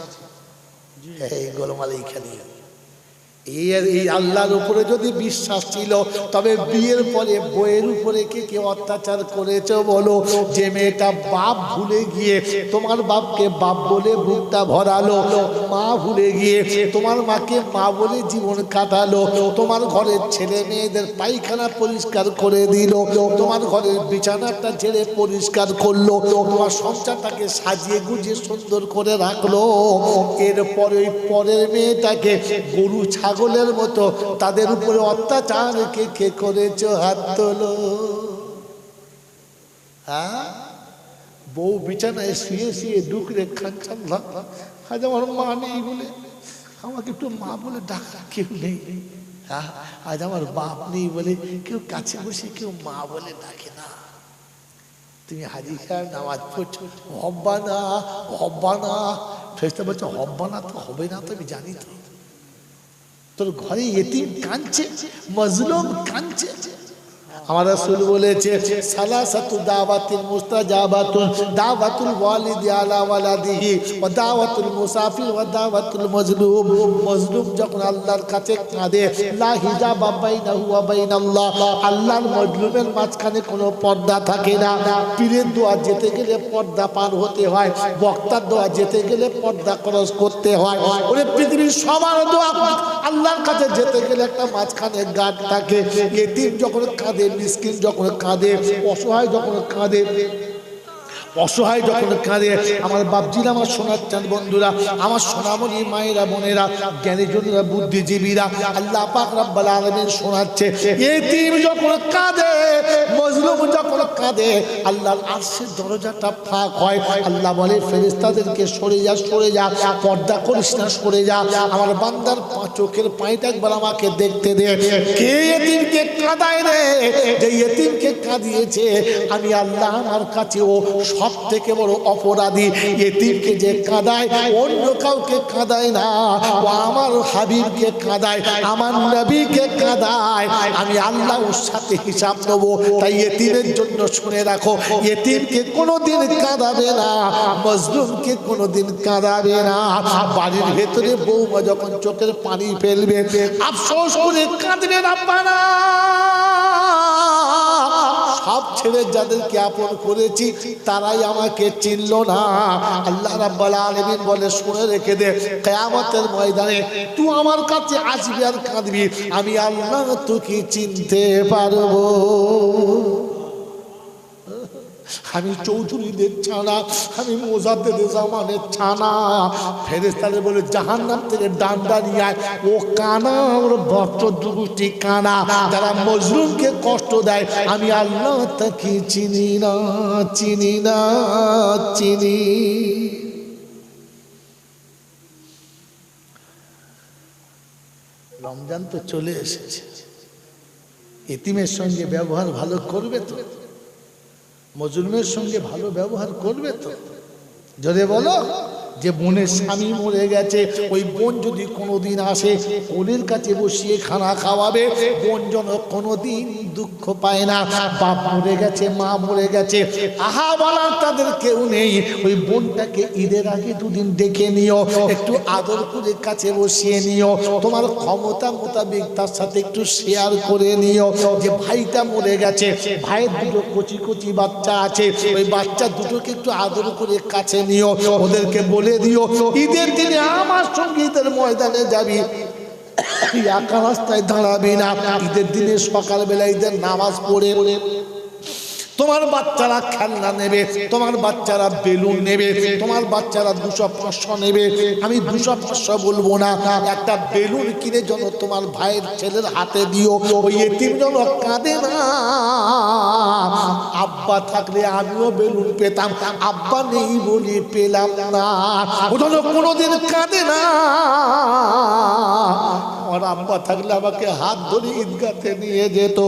এই গোলমাল এইখানে। এই আল্লাহর উপরে যদি বিশ্বাস ছিল, তবে বিয়ের পরে বইয়ের উপরে কে অত্যাচার করেছে বলো? যে মেয়েটা বাপ ভুলে গিয়ে তোমার বাপকে বাপ বলে বুকটা ভরালো, মা ভুলে গিয়ে তোমার মাকে মা বলে জীবন কাটালো, তোমার ঘরের ছেলে মেয়েদের পায়খানা পরিষ্কার করে দিল, তোমার ঘরের বিছানাটা ছেড়ে পরিষ্কার করলো, তোমার সংসারটাকে সাজিয়ে গুজিয়ে সুন্দর করে রাখলো। এরপরে ওই পরের মেয়েটাকে গরু ছাগলের মতো তাদের উপরে অত্যাচার কে করেছো? হাত তোলো। হ্যাঁ, বউ বিছানায় শুয়ে শুয়ে ডুকরে খাচ্ছেন, আজ আমার মা নেই বলে আমাকে একটু মা বলে ডাকা কেউ নেই, হ্যাঁ আজ আমার বাপ নেই বলে কেউ কাছে বসে কেউ মা বলে ডাকে না। তুমি হাজি খায় নামাজ পড়ছো, হব্বা না হব্বা না, ফেরেশতা বলছো হব্বা না তো হবে না, তো আমি জানি তো। তোর ঘরে ইতিম কাঁদছে, মজলুম কাঁদছে। আমার রাসূল বলেছে, সালাসাতু দাওয়াতিন মুস্তাজাবাতুন, দাওয়াতুল ওয়ালিদি আলা ওয়ালাদিহি ওয়া দাওয়াতুল মুসাফির ওয়া দাওয়াতুল মাজলুম। মাজলুম যখন আল্লাহর কাছে কাঁদে, লা হিজাবা বাইনাহু ওয়া বাইনাল্লাহ, আল্লাহর মাজলুমের মাঝখানে কোনো পর্দা থাকে না। পীরের দোয়া যেতে গেলে পর্দা পার হতে হয়, বক্তার দোয়া যেতে গেলে পর্দা ক্রস করতে হয়। ওরে পৃথিবীর সবার দোয়া আল্লাহর কাছে যেতে গেলে একটা মাঝখানে গাঁট থাকে। ইতিম যখন কাঁদে, মিসকিন যখন কাঁদে, অসহায় যখন কাঁদে, অসহায় যখন কাঁদে, আমার বাপজিরা, আমার সোনার চাঁদ বন্ধুরা, আমার সোনামণি মায়েরা, বোনেরা, জ্ঞানীজনেরা, বুদ্ধিজীবীরা, আল্লাহ পাক রব্বুল আলামিন শোনাচ্ছে, ইতিম যখন কাঁদে, মজলুম যখন কাঁদে, আল্লাহর আরশের দরজাটা ফাঁক হয়। আল্লাহ বলে, ফেরেশতাদেরকে সরে যা, সরে যা, পর্দা করিস না, সরে যা, আমার বান্দার চোখের পানিটা একবার আমাকে দেখতে দে। কে ইতিমকে কাঁদায় রে? যে ইতিমকে কাঁদিয়েছে আমি আল্লাহ আমার কাছে ও সব থেকে বড় অপরাধী। ইতিমকে যে কাঁদায়, অন্য কাউকে কাঁদায় না, ও আমার হাবিবকে কাঁদায়, আমার নবীকে কাঁদায়। আমি আল্লাহ ওর সাথে হিসাব নেবো। তাই ইতিমের জন্য শুনে রাখো, ইতিমকে কোনোদিন কাঁদাবে না, মজলুমকে কোনোদিন কাঁদাবে না। বাড়ির ভেতরে বৌমা যখন চোখের পানি ফেলবে, আফসোস করে কাঁদবে রাব্বানা, সব ছেড়ে যাদেরকে আপন করেছি তারাই আমাকে চিনল না। আল্লাহ রাব্বুল আলামিন বলে, শুনে রেখে দে, কিয়ামতের ময়দানে তুই আমার কাছে আসবি আর কাঁদবি, আমি আল্লাহ তোকে চিনতে পারবো। আমি চৌধুরীদের ছানা, আমি মোজাদ্দেদের জামানের ছানা। ফেরেশতারা বলে জাহান্নাম থেকে ডান্ডা নিয়ে আয়, ও কানা, ওর ভক্ত দুটি কানা যারা মজলুমকে কষ্ট দেয়, আমি আল্লাহ তাকে চিনি না, চিনি না, চিনি। রমজান তো চলে এসেছে, এতিমের সঙ্গে ব্যবহার ভালো করবে তো, মজলুমের সঙ্গে ভালো ব্যবহার করবে তো। যদি বলো যে বোনের স্বামী মরে গেছে, ওই বোন যদি কোনোদিন আসে বোনের কাছে বসিয়ে খানা খাওয়াবে, বোন যেন কোনোদিন দুঃখ পায় না। বাপ মরে গেছে, মা মরে গেছে, আহা বলার তাদের কেউ নেই, ওই বোনটাকে ঈদের আগে দুদিন ডেকে নিও, একটু আদর করে কাছে বসিয়ে নিও, তোমার ক্ষমতা মোতাবেক তার সাথে একটু শেয়ার করে নিও যে ভাইটা মরে গেছে, ভাইয়ের দুটো কচি কচি বাচ্চা আছে, ওই বাচ্চা দুটোকে একটু আদর করে কাছে নিও, ওদেরকে বলে দিও ঈদের দিনে আমার সঙ্গে ঈদের ময়দানে যাবি, একা রাস্তায় দাঁড়াবি না। ঈদের দিনে সকালবেলা ঈদের নামাজ পড়ে তোমার বাচ্চারা খেলনা নেবে, তোমার বাচ্চারা বেলুন নেবে, তোমার বাচ্চারা 200-500 নেবে। আমি 200-500 বলবো না, একটা বেলুন কিনে যেন তোমার ভাইয়ের ছেলের হাতে দিও, ওই এতিম যেন কাঁদে না। আব্বা থাকলে আমিও বেলুন পেতাম, আব্বা নেই বলে পেলাম না, ও যেন কোনোদিন কাঁদে না। আমার আব্বা থাকলে আমাকে হাত ধরে ঈদগাতে নিয়ে যেত,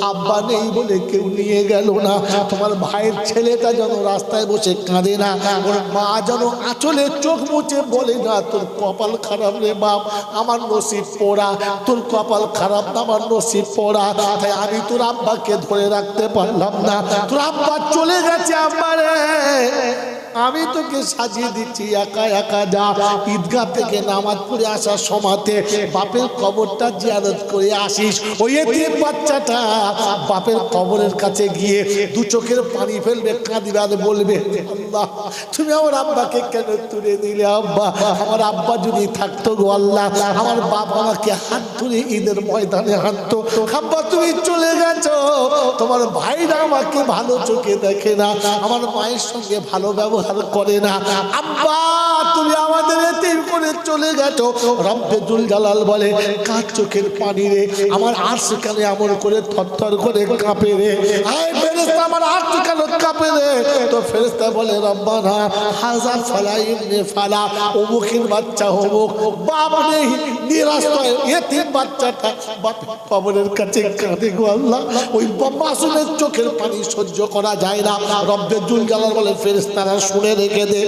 আব্বা নেই বলে কেউ নিয়ে গেল না। তোমার ভাইয়ের ছেলেটা যেন রাস্তায় বসে কাঁদে না, ওর মা যেন আঁচলে চোখ মুছে বলে না তোর কপাল খারাপ রে বাপ, আমার নসিব পোড়া, তোর কপাল খারাপ না, আমার নসিব পোড়া। তাই আমি তোর আব্বাকে ধরে রাখতে পারলাম না, তোর আব্বা চলে গেছে, আব্বা রে আমি তোকে সাজিয়ে দিচ্ছি, একা একা যা। ঈদগাহ থেকে নামাজ পড়ে আসার সময়তে বাপের কবরটা জিয়ারত করে আসিস। ওই এতিম বাচ্চাটা বাপের কবরের কাছে গিয়ে দু চোখের পানি ফেলবে, কাঁদিবে আর বলবে আল্লাহ তুমি আমার আব্বাকে কেন তুলে দিলে, আব্বা আমার আব্বা যদি থাকতো গো আল্লাহ, আমার বাপ আমাকে হাত ধরে ঈদের ময়দানে হাঁটতো। আব্বা তুমি চলে গেছো, তোমার ভাইরা আমাকে ভালো চোখে দেখে না, আমার মায়ের সঙ্গে ভালো ব্যবহার করে না, আব্বা তুমি আমাদের এতিম করে চলে গেছো। রব্বে জুল জালাল বলে কার চোখের পানি রে, আমার আরশ কেন এমন করে থরথর করে কাঁপে রে, আয় ফেরেশতা আমার আরশ কেন কাঁপে রে। তো ফেরেশতা বলে রব্বানা হাযা ফালা ইবনে ফালা, অমুকের বাচ্চা অমুক, বাপ নেই নিরাশ্রয় এতিম বাচ্চাটা বাপের কবরের কাছে কাঁদে গো আল্লাহ, ওই মাসুমের চোখের পানি সহ্য করা যায় না। রব্বে জুল জালাল বলে ফেরেশতারা শুনে রেখে দে,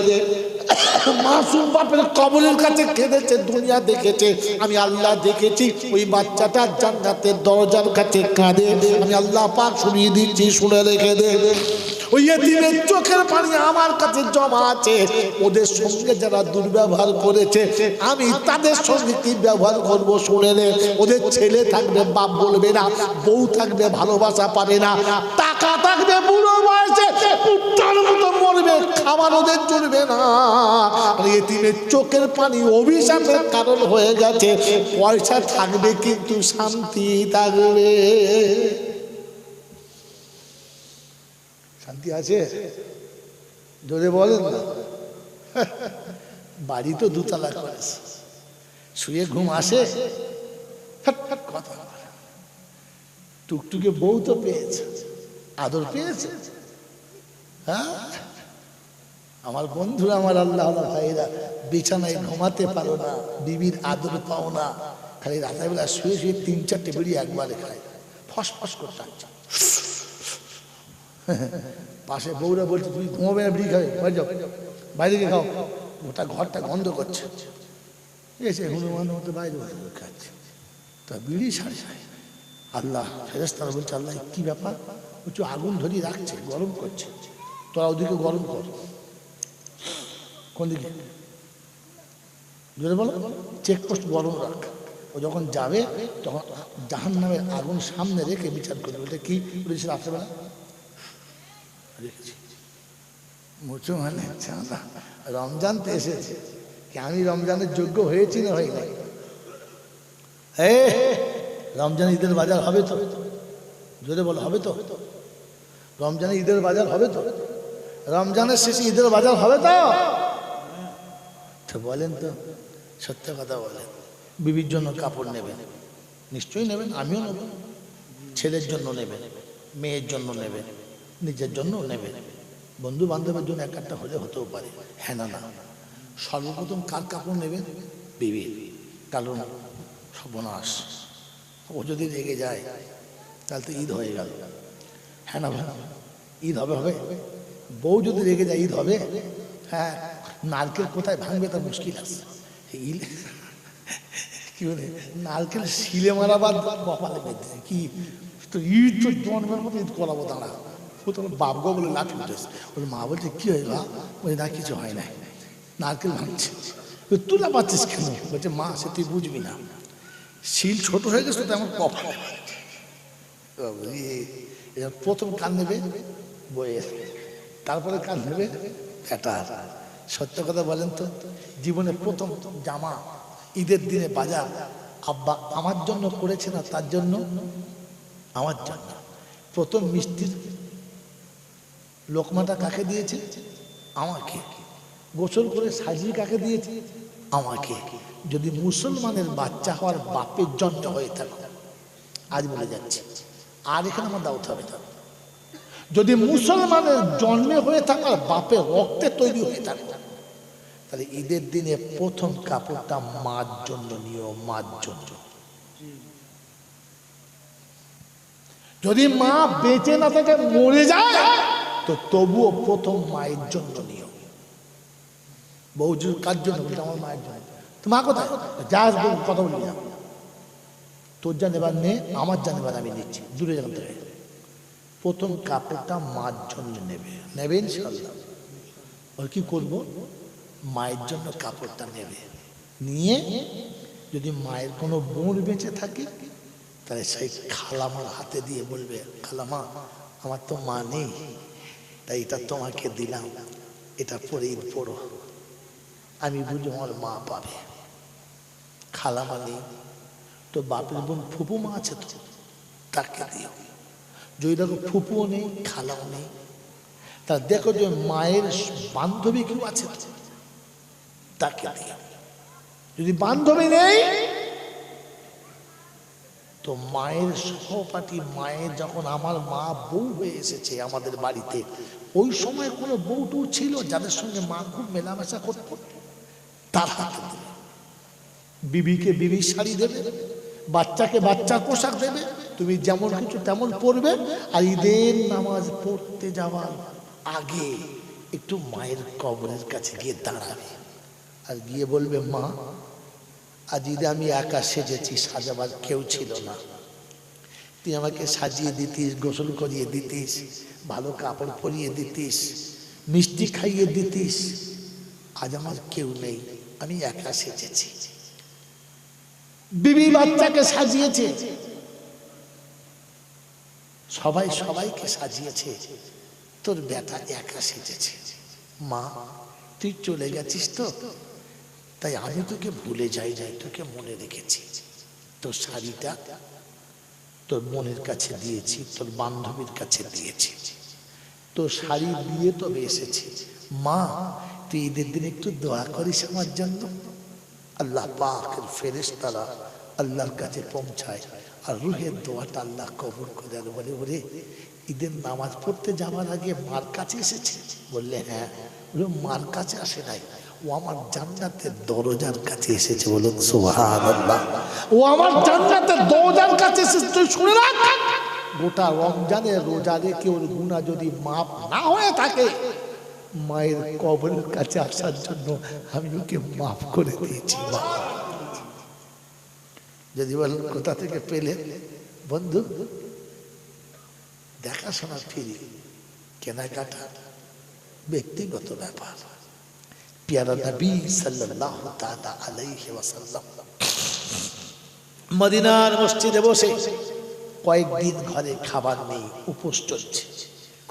মাসুম বাপের কবরের কাছে কেঁদেছে, দুনিয়া দেখেছে, আমি আল্লাহ দেখেছি ওই বাচ্চাটা জান্নাতের দরজার কাছে কাঁদে, আমি আল্লাহ পাক শুনিয়ে দিচ্ছি, শুনে রেখে দে। ওই এতিমের চোখের পানি আমার কাছে জমা আছে, ওদের সঙ্গে যারা দুর্ব্যবহার করেছে আমি তাদের সঙ্গে কি ব্যবহার করবো শুনে নে। ওদের ছেলে থাকবে বাপ বলবে না, বউ থাকবে ভালোবাসা পাবে না, টাকা থাকবে বুড়ো বয়সে পুত্রের মতো মরবে, খাবার ওদের চলবে না। এতিমের চোখের পানি অভিশাপের কারণ হয়ে গেছে, পয়সা থাকবে কিন্তু শান্তি থাকবে। শান্তি আছে জোরে বলেন না, বাড়ি তো দুতলা করেছে, শুয়ে ঘুম আসে, কথা টুকটুকে বউ তো পেয়েছে, আদর পেয়েছে। হ্যাঁ আমার বন্ধুরা, আমার আল্লাহ ভাইরা, বিছানায় ঘুমাতে পারো না, বিবির আদর পাও না, খালি রাতের বেলা শুয়ে শুয়ে 3-4টে বিড়ি একবারে খায়, ফস ফস করে টানছে। পাশে বউরা বলছে তুমি ঘুমাবে না, বিড়ি খাবে, বাইরে যাও, বাইরে গিয়ে খাও, ওটা ঘরটা গন্ধ করছে, এসে হনুমান মতো বাইরে খাচ্ছে, তা বিড়ি ছাড়ে। আল্লাহ ফেরেশতারা বলছে আল্লাহ কি ব্যাপার, বলছে আগুন ধরিয়ে রাখছে, গরম করছে, তোরা ওদিকে গরম কর। কোন দিকে জোরে বলো, চেকপোস্ট গরম রাখ, ও যখন যাবে তখন জাহান্নামের আগুন সামনে রেখে বিচার করবে। ওটা কি বলেছে রাত্রেবেলা রেখেছি মুচু মানে চাঁদা। রমজান তো এসেছে, কি আমি রমজানের যোগ্য হয়েছি না হয় নাই? রমজান ঈদের বাজার হবে তো, জোরে বলো হবে তো, রমজানে ঈদের বাজার হবে তো, রমজানের শেষে ঈদের বাজার হবে তো? তো বলেন তো, সত্য কথা বলেন। বিবির জন্য কাপড় নেবেন, নিশ্চয়ই নেবেন, আমিও নেব। ছেলের জন্য নেবেন, মেয়ের জন্য নেবেন, নিজের জন্য নেবেন, বন্ধু বান্ধবের জন্য এক একটা হলে হতেও পারে। হ্যাঁ না না, সর্বপ্রথম কার কাপড় নেবেন? বিবির। কারণ সর্বনাশ, ও যদি রেগে যায় তাহলে তো ঈদ হয়ে গেল। হ্যাঁ না ভাই, ঈদ হবে হবে। বউ যদি রেগে যায় ঈদ হবে? হ্যাঁ, নারকেল কোথায় ভাঙবে তার মুশকিল আছে। কি বলে, নারকেল শিলে মারা বাদ কপালে বেঁধে কি তো ঈদ তো জন্মের মতো ঈদ করাবো দাঁড়া। ও তোমার বাপ গো বলে লাঠি উঠেছে। ওর মা বলছে কি হয় বা? বলছে না কিছু হয় না, নারকেল ভাঙছে। তুই না পাচ্ছিস কেন? বলছে মা সে তুই বুঝবি না, শিল ছোট হয়ে গেছে তো আমার কপাল। প্রথম কান নেবে বইয়ের, তারপরে কান নেবে ব্যাটার। সত্য কথা বলেন তো, জীবনে প্রথম জামা ঈদের দিনে বাজার আব্বা আমার জন্য করেছে না, তার জন্য আমার জন্য। প্রথম মিষ্টির লোকমাটা কাকে দিয়েছে? আমাকে। গোসল করে সাজিয়ে কাকে দিয়েছে? আমাকে। যদি মুসলমানের বাচ্চা হওয়ার বাপের জন্ম হয়ে থাকে, আজ বলে যাচ্ছে, আর এখানে আমার দাওয়াত হবে না, যদি মুসলমানের জন্মে হয়ে থাকার বাপের রক্তে তৈরি হয়ে থাকে, তাহলে ঈদের দিনে প্রথম কাপড়টা মার জন্য নিও, মার জন্য। যদি মা বেঁচে না থাকে, মরে যায়, তো তবুও প্রথম মায়ের জন্য নিও। বউ কার জন্য? আমার মায়ের জন্য। তো মা কোথায়? যা কথা বলি না, তোর যা নেবার নে, আমার যা নেবার আমি নিচ্ছি, দূরে যান থেকে। প্রথম কাপড়টা মার জন্য নেবে, নেবে ইনশাআল্লাহ। ওর কি করবো? মায়ের জন্য কাপড়টা নেবে, নিয়ে যদি মায়ের কোনো বোন বেঁচে থাকে, তাহলে সেই খালামার হাতে দিয়ে বলবে, খালামা আমার তো মা নেই, তাই এটা তোমাকে দিলাম, এটা পরে ঈদ পড়ো, আমি বুঝি আমার মা পাবে। খালামা নেই তো বাপের বোন ফুপু মা আছে তো, তাকে দিও। যদি দেখো ফুপুও নেই, খালাও নেই, তা দেখো যে মায়ের বান্ধবী কেউ আছে, তাকে দিও। যদি বান্ধবী নেই, তো মায়ের সহপাঠী, মায়ের যখন আমার মা বউ হয়ে এসেছে আমাদের বাড়িতে, ওই সময় কোনো বউটু ছিল যাদের সঙ্গে মা খুব মেলামেশা করত, তার হাতে দেবে। বিবিকে বিবির শাড়ি দেবে, বাচ্চাকে বাচ্চার পোশাক দেবে, তুমি যেমন কিছু তেমন পড়বে। আর ঈদের নামাজ পড়তে যাওয়ার আগে একটু মায়ের কবরের কাছে গিয়ে দাঁড়াবে, আর গিয়ে বলবে, মা আজ ঈদে আমি একা সেজেছি, সাজাবার কেউ ছিল না, তুই আমাকে সাজিয়ে দিতিস, গোসল করিয়ে দিতিস, ভালো কাপড় পরিয়ে দিতিস, মিষ্টি খাইয়ে দিতিস, আজ আমার কেউ নেই, আমি একা সেজেছি। বিবি বাচ্চাকে সাজিয়েছে, সবাই সবাইকে সাজিয়েছে, তোর বেটা একা সেজেছে। মা তুই চলে গেছিস তো, তাই আমি তোকে ভুলে যাই, তোকে মনে রেখেছি। তোর শাড়িটা তোর বোনের কাছে দিয়েছি, তোর বান্ধবীর কাছে দিয়েছি, তোর শাড়ি দিয়ে তবে এসেছি। মা তুই ঈদের দিন একটু দোয়া করিস আমার জন্য। আল্লাহ পাকের ফেরেশতারা আল্লাহর কাছে পৌঁছায়, আর রুহের দোয়াটা আল্লাহ কবুল করে। আর বলে, ওরে ঈদের নামাজ পড়তে যাওয়ার আগে মার কাছে এসেছে? বললে হ্যাঁ। বলে মার কাছে আসে নাই, ও আমার জান্নাতের দরজার কাছে এসেছে। বলুন সুবহানাল্লাহ। ও আমার জান্নাতের দরজার কাছে এসেছে। তুই শুনে রাখ, গোটা রমজানের রোজা রেখে ওর গুনাহ যদি মাফ না হয়ে থাকে, মায়ের কবরের কাছে আসার জন্য আমি ওকে মাফ করে দিয়েছি। যদি বলেন কোথা থেকে পেলে? বন্ধু, দেখাশোনা ফ্রি, কেনাকাটা ব্যক্তিগত ব্যাপার। পিয়ারা নবী সাল্লাল্লাহু তাআলা আলাইহি ওয়াসাল্লাম মদিনার মসজিদে বসে কয়েকদিন ঘরে খাবার নেই, উপোস চলছে।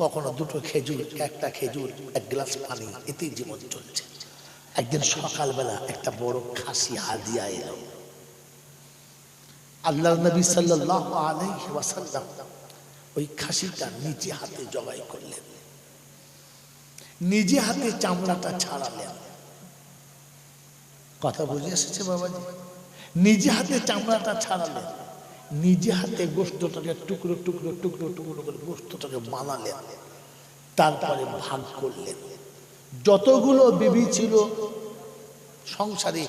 কখনো দুটো খেজুর, একটা খেজুর, এক গ্লাস পানি, এতেই জীবন চলছে। একদিন সকালবেলা একটা বড় খাসি হাদিয়া এলো। আল্লাহর নবী সাল্লাল্লাহু আলাইহি ওয়াসাল্লাম ওই খাসিটা নিচে হাতে জবাই করলেন। নিজে হাতে চামড়াটা ছাড়ালেন। কথা বুঝে এসেছে বাবাজি? নিজে হাতে চামড়াটা ছাড়ালেন, নিজে হাতে গোশতটাকে টুকরো টুকরো টুকরো টুকরো করে গোশতটাকে বানালেন, তারপরে ভাগ করলেন। যতগুলো বিবি ছিল সংসারে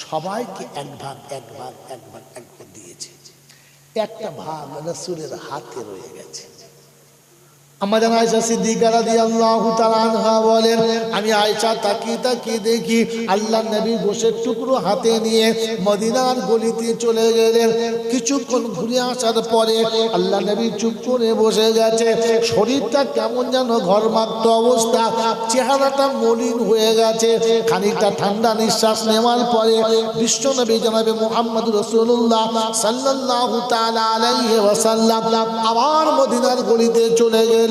সবাইকে এক ভাগ এক ভাগ এক ভাগ এক ভাগ দিয়েছে। একটা ভাগ রাসূলের হাতে রয়ে গেছে। আমাদের আয়েশা সিদ্দিকা রাদিয়াল্লাহু তাআলা আনহা বলেন, আমি আয়েশা তাকিয়ে তাকিয়ে দেখি আল্লাহর নবী গোশতের টুকরো হাতে নিয়ে মদিনার গলিতে চলে গেলেন। কিছুক্ষণ ঘুরে আসার পরে আল্লাহর নবী চুপ করে বসে গেছে। শরীরটা কেমন যেন ঘর্মাক্ত অবস্থা, চেহারাটা মলিন হয়ে গেছে। খানিকটা ঠান্ডা নিঃশ্বাস নেওয়ার পরে বিশ্বনবী জনাবে মুহাম্মদ রাসূলুল্লাহ সাল্লাল্লাহু তাআলা আলাইহি ওয়াসাল্লাম আবার মদিনার গলিতে চলে গেলেন।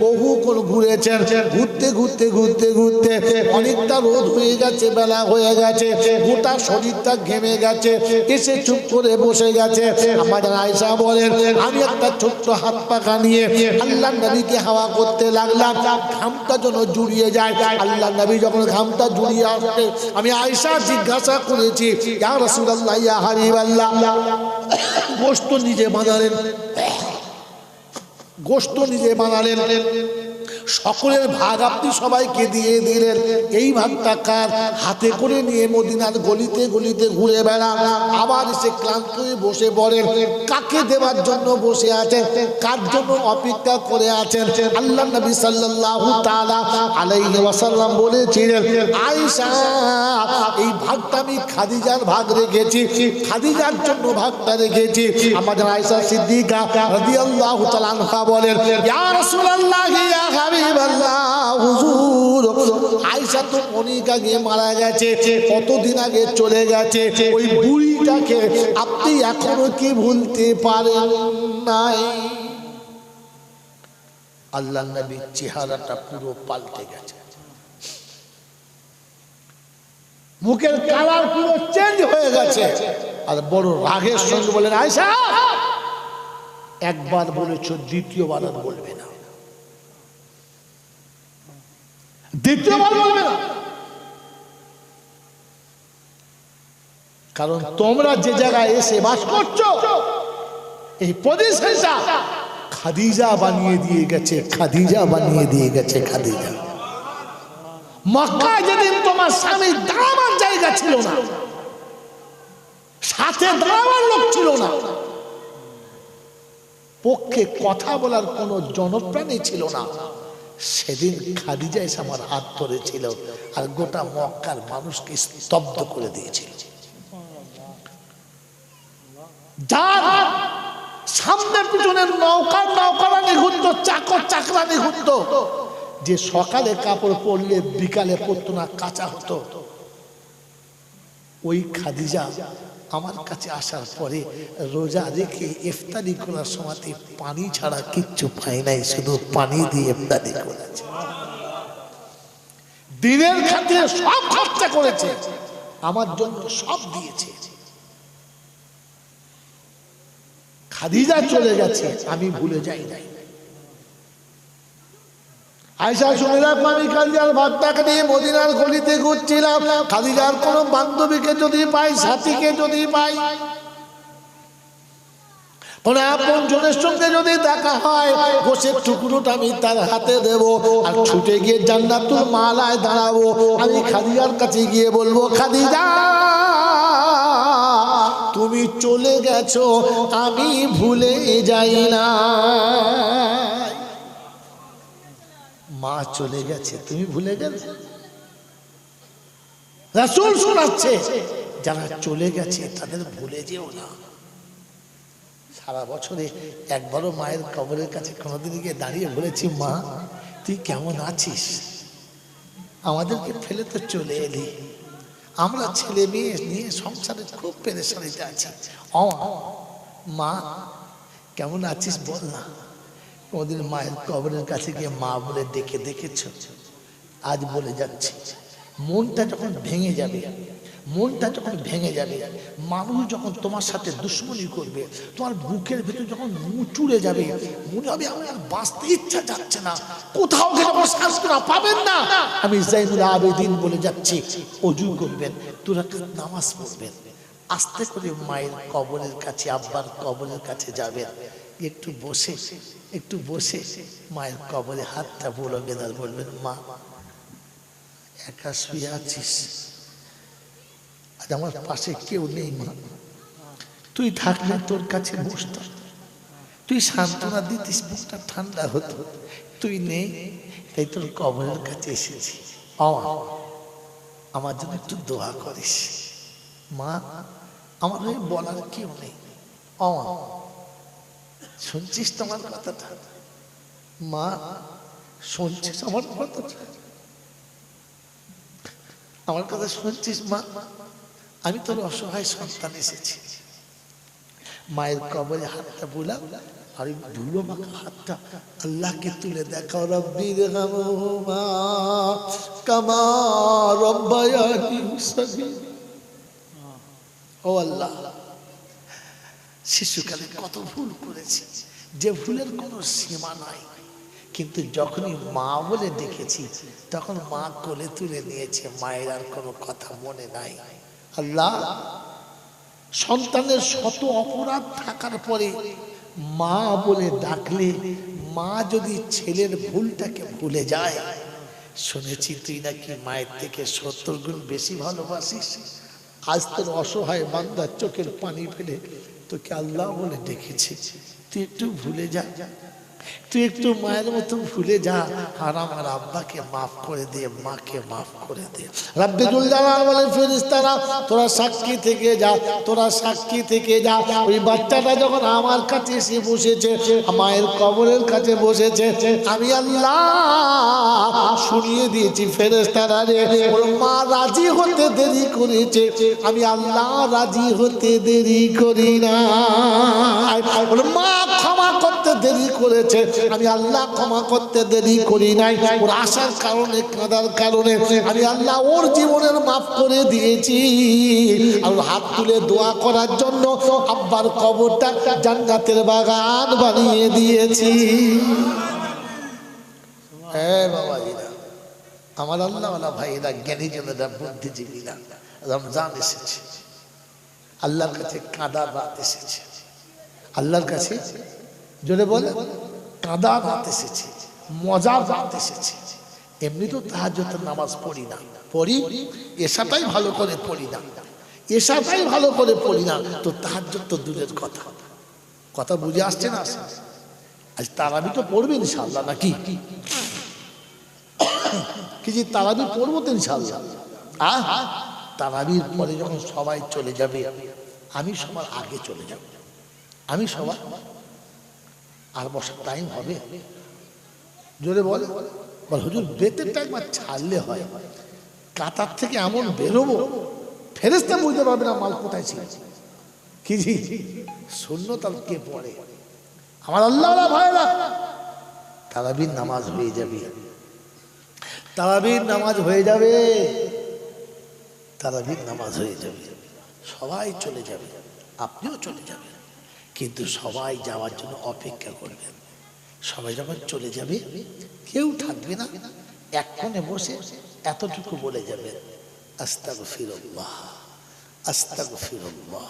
বহুক্ষণ ঘুরেছেন, ঘুরতে ঘুরতে ঘুরতে ঘুরতে অনেকটা রোদ হয়ে গেছে, বেলা হয়ে গেছে, গোটা শরীরটা ঘেমে গেছে, এসে চুপ করে বসে গেছে। আমাদের আয়েশা বলেন, আমি একটা ছোট্ট হাত পাখা নিয়ে আল্লাহর নবীকে হাওয়া করতে লাগলাম, ঘামটা যেন জুড়িয়ে যায়। আল্লাহর নবী যখন ঘামটা জুড়িয়ে আসছে, আমি আয়েশা জিজ্ঞাসা করেছি, ইয়া রাসূলুল্লাহ, ইয়া হাবিবাল্লাহ, গোশত নিজে বানালেন, গোশত নিজে বানালেন, সকলের ভাগ আপনি সবাইকে দিয়ে দিলেন, এই ভাগটা কার? হাতে করে নিয়ে মদিনার গলিতে গলিতে ঘুরে বেড়ান, আবার এসে ক্লান্ত হয়ে বসে পড়েন। কাকে দেওয়ার জন্য বসে আছেন? কার জন্য অপেক্ষা করে আছেন? আল্লাহ নবী সাল্লাল্লাহু তাআলা আলাইহি ওয়াসাল্লাম বলেছিলেন, আয়েশা, এই ভাগটা আমি খাদিজার ভাগ রেখেছি, খাদিজার জন্য ভাগটা রেখেছি। আমাদের আয়েশা সিদ্দিকা রাদিয়াল্লাহু তাআলা আনহা বলেন, ইয়া রাসূলুল্লাহ, ইয়া হাবিবাল্লাহ, হুজুর, আয়েশা তো অনেক আগে মারা গেছে, কতদিন আগে চলে গেছে, ওই বুড়িটাকে আপনি এখনো কি ভুলতে পারেন নাই? আল্লাহর নবীর চেহারাটা পুরো পাল্টে গেছে, মুখের কালার পুরো চেঞ্জ হয়ে গেছে, আর বড় রাগের সঙ্গে বলেন, আয়েশা, একবার বলেছো, দ্বিতীয়বার আর বলবে না, দ্বিতীয়বার বলবে না। কারণ তোমরা যে জায়গায় এসে বাস করছো, এই পজিশনটা খাদিজা বানিয়ে দিয়ে গেছে, খাদিজা বানিয়ে দিয়ে গেছে, খাদিজা। মক্কায় যেদিন তোমার স্বামী দাঁড়াবার জায়গা ছিল না, সাথে দাঁড়াবার লোক ছিল না, পক্ষে কথা বলার কোনো জনপ্রাণী ছিল না, সেদিন খাদিজা এসে আমার হাত ধরেছিল আর গোটা মক্কার মানুষকে স্তব্ধ করে দিয়েছিল। যার সামনে পিছনে নৌকারানি ঘুরতো, চাকর চাকরানি ঘুরতো, যে সকালে কাপড় পরলে বিকালে পরতো না, কাঁচা হতো, ওই খাদিজা আমার কাছে আসার পরে রোজা রেখে ইফতারি করার সময় পানি ছাড়া কিচ্ছু পাই নাই, শুধু পানি দিয়ে ইফতারি করেছে। দিনের খাতিরে সব খরচা করেছে, আমার জন্য সব দিয়েছে। খাদিজা চলে গেছে, আমি ভুলে যাই নাই। আয়েশা, শুনে রাখো, আমি খাদিজার ভাগটাকে নিয়ে মদিনার গলিতে ঘুরছিলাম। খাদিজার কোনো বান্ধবীকে যদি পাই, সাথীকে যদি পাই, কোন আপনজনের সঙ্গে যদি দেখা হয়, গোশতের টুকরোটা আমি তার হাতে দেব, আর ছুটে গিয়ে জান্নাতুল মালায় দাঁড়াবো। আমি খাদিজার কাছে গিয়ে বলবো, খাদিজা, তুমি চলে গেছো, আমি ভুলে যাই না। মা চলে গেছে, তুমি ভুলে গেলে? রাসূল শোনাচ্ছে, যারা চলে গেছে তাদের ভুলে যেও না। সারা বছরে একবারও মায়ের কবরের কাছে কোনোদিন গিয়ে দাঁড়িয়ে বলেছি, মা তুই কেমন আছিস? আমাদেরকে ফেলে তো চলে এলি, আমরা ছেলে মেয়ে নিয়ে সংসারে খুব পেরেশানিতে আছি, মা কেমন আছিস বল না। কোনদিন মায়ের কবরের কাছে গিয়ে মা বলে ডেকে দেখেছ? আজ বলে যাচ্ছে, মনটা যখন ভেঙে যাবে, মনটা যখন ভেঙে যাবে, মানুষ যখন তোমার সাথে দুশ্মনী করবে, তোমার বুকের ভেতর যখন মুচুড়ে যাবে, মনে হবে আমার আর বাঁচতে ইচ্ছা যাচ্ছে না, কোথাও গেলে আমার শ্বাস না পাবেন না, আমি জাইনুল আবেদিন বলে যাচ্ছি, অজু করবেন, 2 রাকাত নামাজ পড়বেন, আস্তে করে মায়ের কবরের কাছে, আব্বার কবরের কাছে যাবেন, একটু বসে মায়ের কবরে হাতটা বুলাবেন আর বলবেন, মা একা শুয়ে আছিস, আজ আমার পাশে কেউ নেই, মা তুই থাকলে তোর কাছে বসতাম, তুই সান্ত্বনা দিতিস, বুকটা ঠান্ডা হতো, তুই নেই, তাই তোর কবরের কাছে এসেছি, আমার জন্য একটু দোয়া করিস, মা আমার বলার কেউ নেই, শুনছিস তোমার কথাটা, মা শুনছিস আমার কথাটা, আমার কথা শুনছিস মা, আমি তোর অসহায় সন্তান এসেছি, মায়ের কবরে হাতটা বুলাও, আর এই ধুলো মাখা হাতটা আল্লাহকে তুলে দেখাও, রব্বির হামহুমা কামা রব্বায়ানি সগীরা। ও আল্লাহ, শিশুকালে কত ভুল করেছি, যে ভুলের কোনো সীমা নাই, কিন্তু যখনই মা বলে ডেকেছি তখন মা কোলে তুলে নিয়েছে, মায়ের আর কোনো কথা মনে নাই। আল্লাহ, সন্তানের শত অপরাধ থাকার পরে মা বলে ডাকলে মা যদি ছেলের ভুলটাকে ভুলে যায়, শুনেছি তুই নাকি মায়ের থেকে 70 গুণ বেশি ভালোবাসিস, আজ তোর অসহায় বান্দার চোখের পানি ফেলে তোকে আল্লাহ বলে ডেকেছি, তুই একটু ভুলে যা, তুই একটু মায়ের মতো ভুলে যা, আর আমার আব্বাকে মাফ করে দে, মাকে মাফ করে দে। রাব্বিকুল জালাল বলে, ফেরেশতারা তোরা সাক্ষী থেকে যা, তোরা সাক্ষী থেকে যা, ওই বাচ্চাটা যখন আমার কাছে এসে বসেছে, মায়ের কবরের কাছে বসেছে, আমি আল্লাহ শুনিয়ে দিয়েছি ফেরেশতারা রে, ওর মা রাজি হতে দেরি করেছে, আমি আল্লাহ রাজি হতে দেরি করি না, ওর মা ক্ষমা করতে দেরি করেছে, আমি আল্লাহ ক্ষমা করতে দেরি করি নাই, ওর আসার কারণে, কাঁদার কারণে আমি আল্লাহ ওর জীবনের মাফ করে দিয়েছি, আর হাত তুলে দোয়া করার জন্য আব্বার কবরটা জান্নাতের বাগান বানিয়ে দিয়েছি। হ্যাঁ বাবাজিরা, আমার আল্লাহওয়ালা ভাইরা, জ্ঞানীজনেরা, বুদ্ধিজীবীরা, রমজান এসেছে, আল্লাহর কাছে কাঁদার রাত এসেছে, আল্লাহর কাছে জোরে বলে কাঁদার রাত এসেছে, মজার রাত এসেছে। এমনি তো তাহাজ্জুদের নামাজ পড়ি না, পড়ি এশাটাই ভালো করে পড়ি না, এশাটাই ভালো করে পড়ি না, তো তাহাজ্জুদ তো দূরের কথা, কথা বুঝে আসছে না? আজ তারাবি তো পড়বে ইনশাআল্লাহ, নাকি কি যে তারাবি পড়বো তো ইনশাআল্লাহ। তারাবির পরে যখন সবাই চলে যাবে, আমি সবার আগে চলে যাব, আমি সবার, আর বসার টাইম হবে? জোরে বলে বল, হুজুর বেতেরটা একবার ছাড়লে হয়, কাতার থেকে এমন বেরোবো ফেরেশতা বুঝতে পারবে না মাল কোথায় ছিল, কি জি শূন্যতাল কে পড়ে। আমার আল্লাহ ভাইরা, তারাবির নামাজ হয়ে যাবে, তারাবির নামাজ হয়ে যাবে, তারাবির নামাজ হয়ে যাবে, সবাই চলে যাবে, আপনিও চলে যাবেন, কিন্তু সবাই যাওয়ার জন্য অপেক্ষা করবেন। সবাই যখন চলে যাবে কেউ থাকবে না, এক কোণে বসে এতটুকু বলে যাবে, আস্তাগফিরুল্লাহ, আস্তাগফিরুল্লাহ,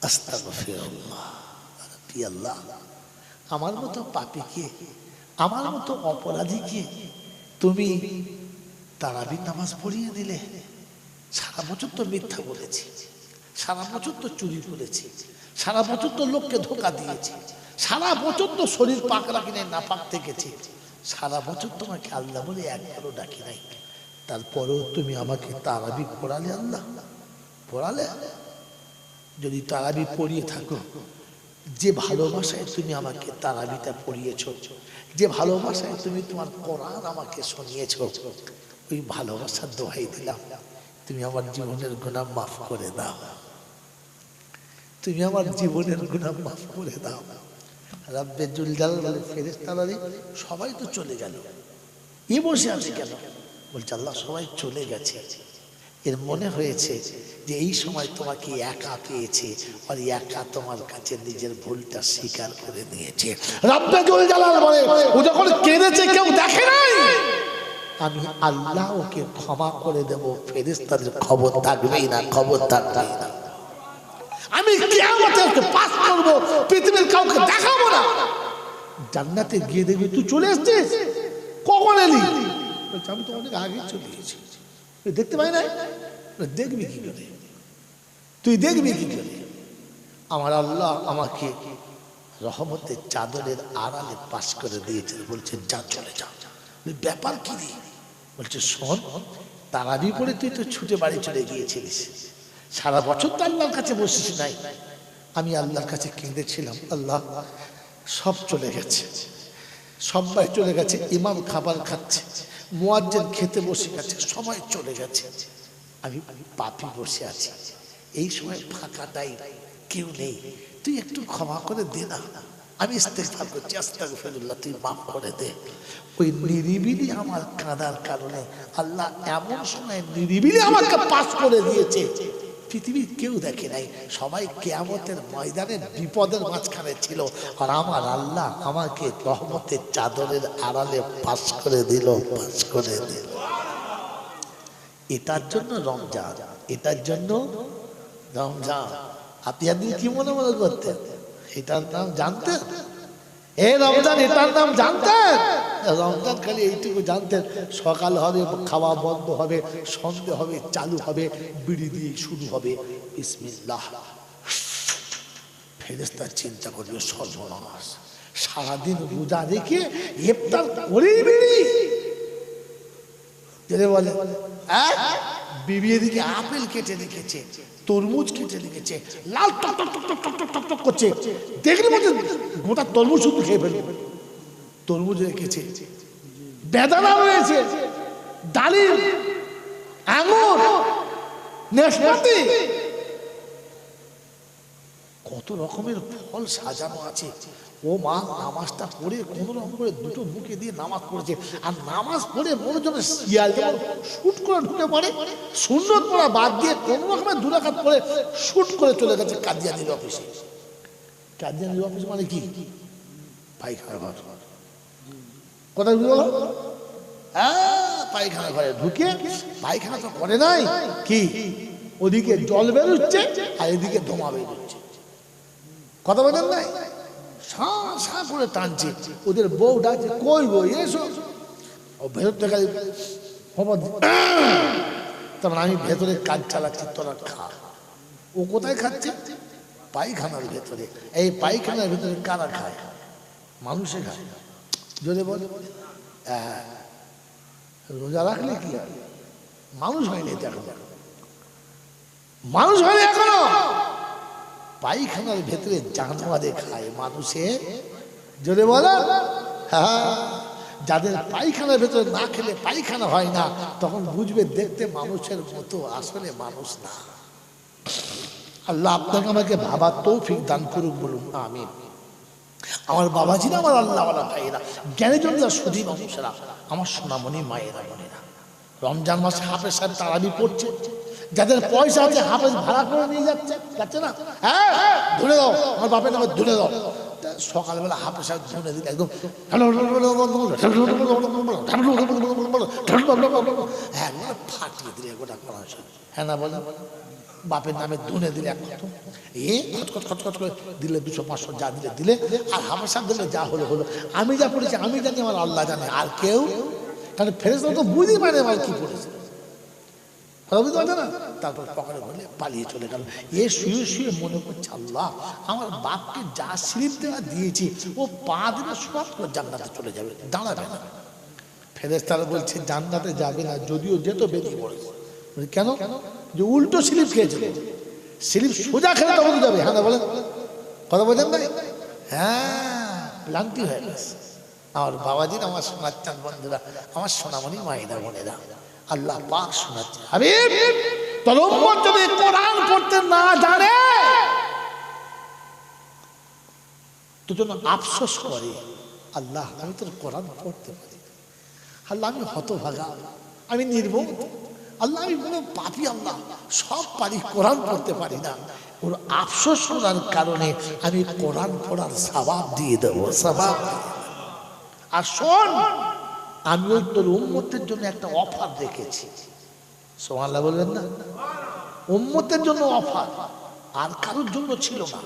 আস্তাগফিরুল্লাহ। কি আল্লাহ, আমার মতো পাপীকে, আমার মতো অপরাধীকে তুমি তারাবির নামাজ পড়িয়ে দিলে। সারা বছর তো মিথ্যা বলেছি, সারা বছর তো চুরি করেছি, সারা বছর তো লোককে ধোকা দিয়েছি, সারা বছর তো শরীর পাক রাখি নাই, নাপাক থেকেছি, সারা বছর তোমাকে আল্লাহ বলে একবারও ডাকি নাই, তারপরেও তুমি আমাকে তারাবি পড়ালে, আল্লাহ পড়ালে। যদি তারাবি পড়িয়ে থাকো, যে ভালোবাসায় তুমি আমাকে তারাবিটা পড়িয়েছ, যে ভালোবাসায় তুমি তোমার কোরআন আমাকে শুনিয়েছ, ওই ভালোবাসার দোহাই দিলাম, তুমি আমার জীবনের গুনাহ মাফ করে দাও, তুমি আমার জীবনের গুনাহ মাফ করে দাও। রাব্বে জুল জালাল ফেরেশতারা সবাই তো চলে গেল, এ বসে আছে কেন? বলছে আল্লাহ সবাই চলে গেছে, এর মনে হয়েছে যে এই সময় তোমাকে একা পেয়েছে আর একা তোমার কাছে নিজের ভুলটা স্বীকার করে নিয়েছে। রব্বে জল জালাল বলে ও যখন কেঁদেছে কেউ দেখে নাই, আমি আল্লাহ ওকে ক্ষমা করে দেব, ফেরেশতাদের খবর থাকবেই না, খবর থাকবেই না। আমি কিয়ামতে ওকে পাস করব, পৃথিবীর কাউকে দেখাবো না। জান্নাতে গিয়ে দেখবি তুই চলে এসেছিস, কখন এলি? আমি তো অনেক আগে চলে গেছি, দেখতে পাই না। দেখবি কি করে, তুই দেখবি কি করে? আমার আল্লাহ আমাকে রহমতের চাদরের আড়ালে পাশ করে দিয়েছেন, বলছে যা চলে যা। ব্যাপার কি রে? বলছে শোন, তারাবি পড়ে তুই তো ছুটে বাড়ি চলে গিয়েছিলিস, সারা বছর তো আল্লাহর কাছে বসিস নাই। আমি আল্লাহর কাছে কেঁদেছিলাম, আল্লাহ সব চলে গেছে, সবাই চলে গেছে, ইমাম খাবার খাচ্ছে, মুয়াজ্জিন খেতে বসে গেছে, সময় চলে গেছে, আমি পাপী বসে আছি, এই সময় ফাঁকাটাই, কেউ নেই, তুই একটু ক্ষমা করে দে না। আমি ইস্তেগফার করছি, আস্তাগফিরুল্লাহ, তুই মাফ করে দে। ওই নিরিবিলি আমার কাঁদার কারণে আল্লাহ এমন সময় নিরিবিলি আমাকে পাস করে দিয়েছে, পৃথিবীর কেউ দেখে নাই, সবাই কিয়ামতের ময়দানে বিপদের মাঝখানে ছিল, আর আমার আল্লাহ আমাকে রহমতের চাদরের আড়ালে পাস করে দিল, পাস করে দিল। এটার জন্য রমজান, এটার জন্য রমজান। আপনি একদিন কি মনে মনে করতেন? এটার নাম জানতেন? এ রমজান, এটার নাম জানতেন? রমজান খালি এইটুকু জানতেন, সকাল হবে খাওয়া বন্ধ হবে, সন্ধে হবে চালু হবে, বিড়ি দিয়ে শুরু হবে বিসমিল্লাহ। ফেরেশতা চিন্তা করবে সর্বনাশ, সারাদিন রোজা রেখে ইফতার করেই বিড়ি। যেটা বলে বিবি এদিকে আপেল কেটে রেখেছে, তরমুজ কেটে রেখেছে, লাল টক টক টক টক টক টক টক করছে, দেখলে মধ্যে গোটা তরমুজ শুধু খেয়ে ফেলবে। তরমুজ রেখেছে, বেদানা রয়েছে, ডালিম, আঙুর, নাশপাতি, কত রকমের ফল সাজানো আছে। ও মা নামাজটা পড়ে কোন রকম করে দুটো মুখে দিয়ে নামাজ পড়েছে, আর নামাজ পড়ে মনে জন্য শিয়াল যেমন শুট করে ঢুকে পড়ে, সুন্নত পড়া বাদ দিয়ে কোন রকমের দু রাকাত পড়ে শুট করে চলে গেছে কাদিয়ানির অফিসে। কাদিয়ানির অফিস মানে কি? পায়খানা ঘর। কথা বলো? হ্যাঁ, পায়খানা ঘরে ঢুকে পায়খানা তো করে নাই, কি ওদিকে জল বেরোচ্ছে আর এদিকে ধোঁয়া বেরোচ্ছে। কথা বলেন নাই? সা করে টানছে, ওদের বউ ডাকছে, কই গো এসো। ও ভেতর থেকে তারপর আমি ভেতরে কাজ চালাচ্ছি, তোরা খা। ও কোথায় খাচ্ছে? পায়খানার ভেতরে। এই পায়খানার ভেতরে কারা খায়? মানুষে খায়। যদি বলে রোজা রাখলে কি হয়? মানুষ হয়নি দেখো, মানুষ হয়নি এখনো। পায়খানার ভেতরে জানোয়ারে খায়, মানুষে জোরে বলো। হ্যাঁ, যাদের পায়খানার ভেতরে না খেলে পায়খানা হয় না, তখন বুঝবে দেখতে মানুষের মতো, আসলে মানুষ না। আল্লাহ আপনাকে আমাকে ভাবার তৌফিক দান করুক, বলুন আমিন। আমার বাবাজি না, আমার আল্লাহওয়ালা ভাইয়েরা, জ্ঞানী জনরা, সুধী মানুষেরা, আমার সোনামণি মায়েরা বোনেরা, রমজান মাসে হাফেজ সাহেব তারাবি পড়ছে, যাদের পয়সা আছে হাফেজ ভাড়া করে নিয়ে যাচ্ছে না, হ্যাঁ ধরে দাও, আমার বাপের নামে ধরে দাও। সকালবেলা হাফেজ সাহেব ধরে দিলে একদম ফাটিয়ে দিলে গোটা পড়াশোনা। হ্যাঁ না বলেন? বাপের নামে ধুনে দিলে এক কথা, খচখচ খচখচ করে দিলে 200-500 যা দিলে দিলে, আর হাফেজ সাহেব দিলে যা হলো হলো। আমি যা পড়েছি আমি জানি, আমার আল্লাহ জানে, আর কেউ। কারণ ফেরেশতা তো বুঝতেই পারে আমার কি পড়েছে, বুঝতে পারছে না। তারপর পকেটে ভরলে পালিয়ে চলে গেল। এ শুয়ে শুয়ে মনে করছে, আল্লাহ আমার বাপকে যা স্লিপ দেওয়া দিয়েছি, ও পা দিলে সব করে জান্নাতে চলে যাবে, দাঁড়াবে না। ফেরেশতারা বলছে জান্নাতে যাবে না, যদিও যেত বেরিয়ে পড়েছে। কেন? যে উল্টো স্লিপ খেয়েছিল, স্লিপ সোজা খেলে তখন যাবে। হ্যাঁ বলেন, কথা বলেন ভাই? হ্যাঁ, ক্লান্তি হয়ে গেছে। আমার বাবাজির, আমার সোনার চাঁদ বন্ধুরা, আমার সোনামণি মায়েরা বোনেরা, আল্লাহ পাক শোনাচ্ছে, হাবিব তোর উম্মত যদি কোরআন পড়তে না জানে তোর জন্য আফসোস করে, আল্লাহ আমি তোর কোরআন পড়তে পারি, আল্লাহ আমি হতভাগা, আমি নির্বোধ, আল্লাহ আমি কোনো পাপি, আল্লাহ সব পারি, কোরআন পড়তে পারি না। ওর আফসোস করার কারণে আমি কোরআন পড়ার সওয়াব দিয়ে দেবো, সওয়াব। আর শোন, আমি ওই তোর উম্মতের জন্য একটা অফার রেখেছি। সুবহানাল্লাহ বলবেন না? উম্মতের জন্য অফার, আর কারোর জন্য ছিল না।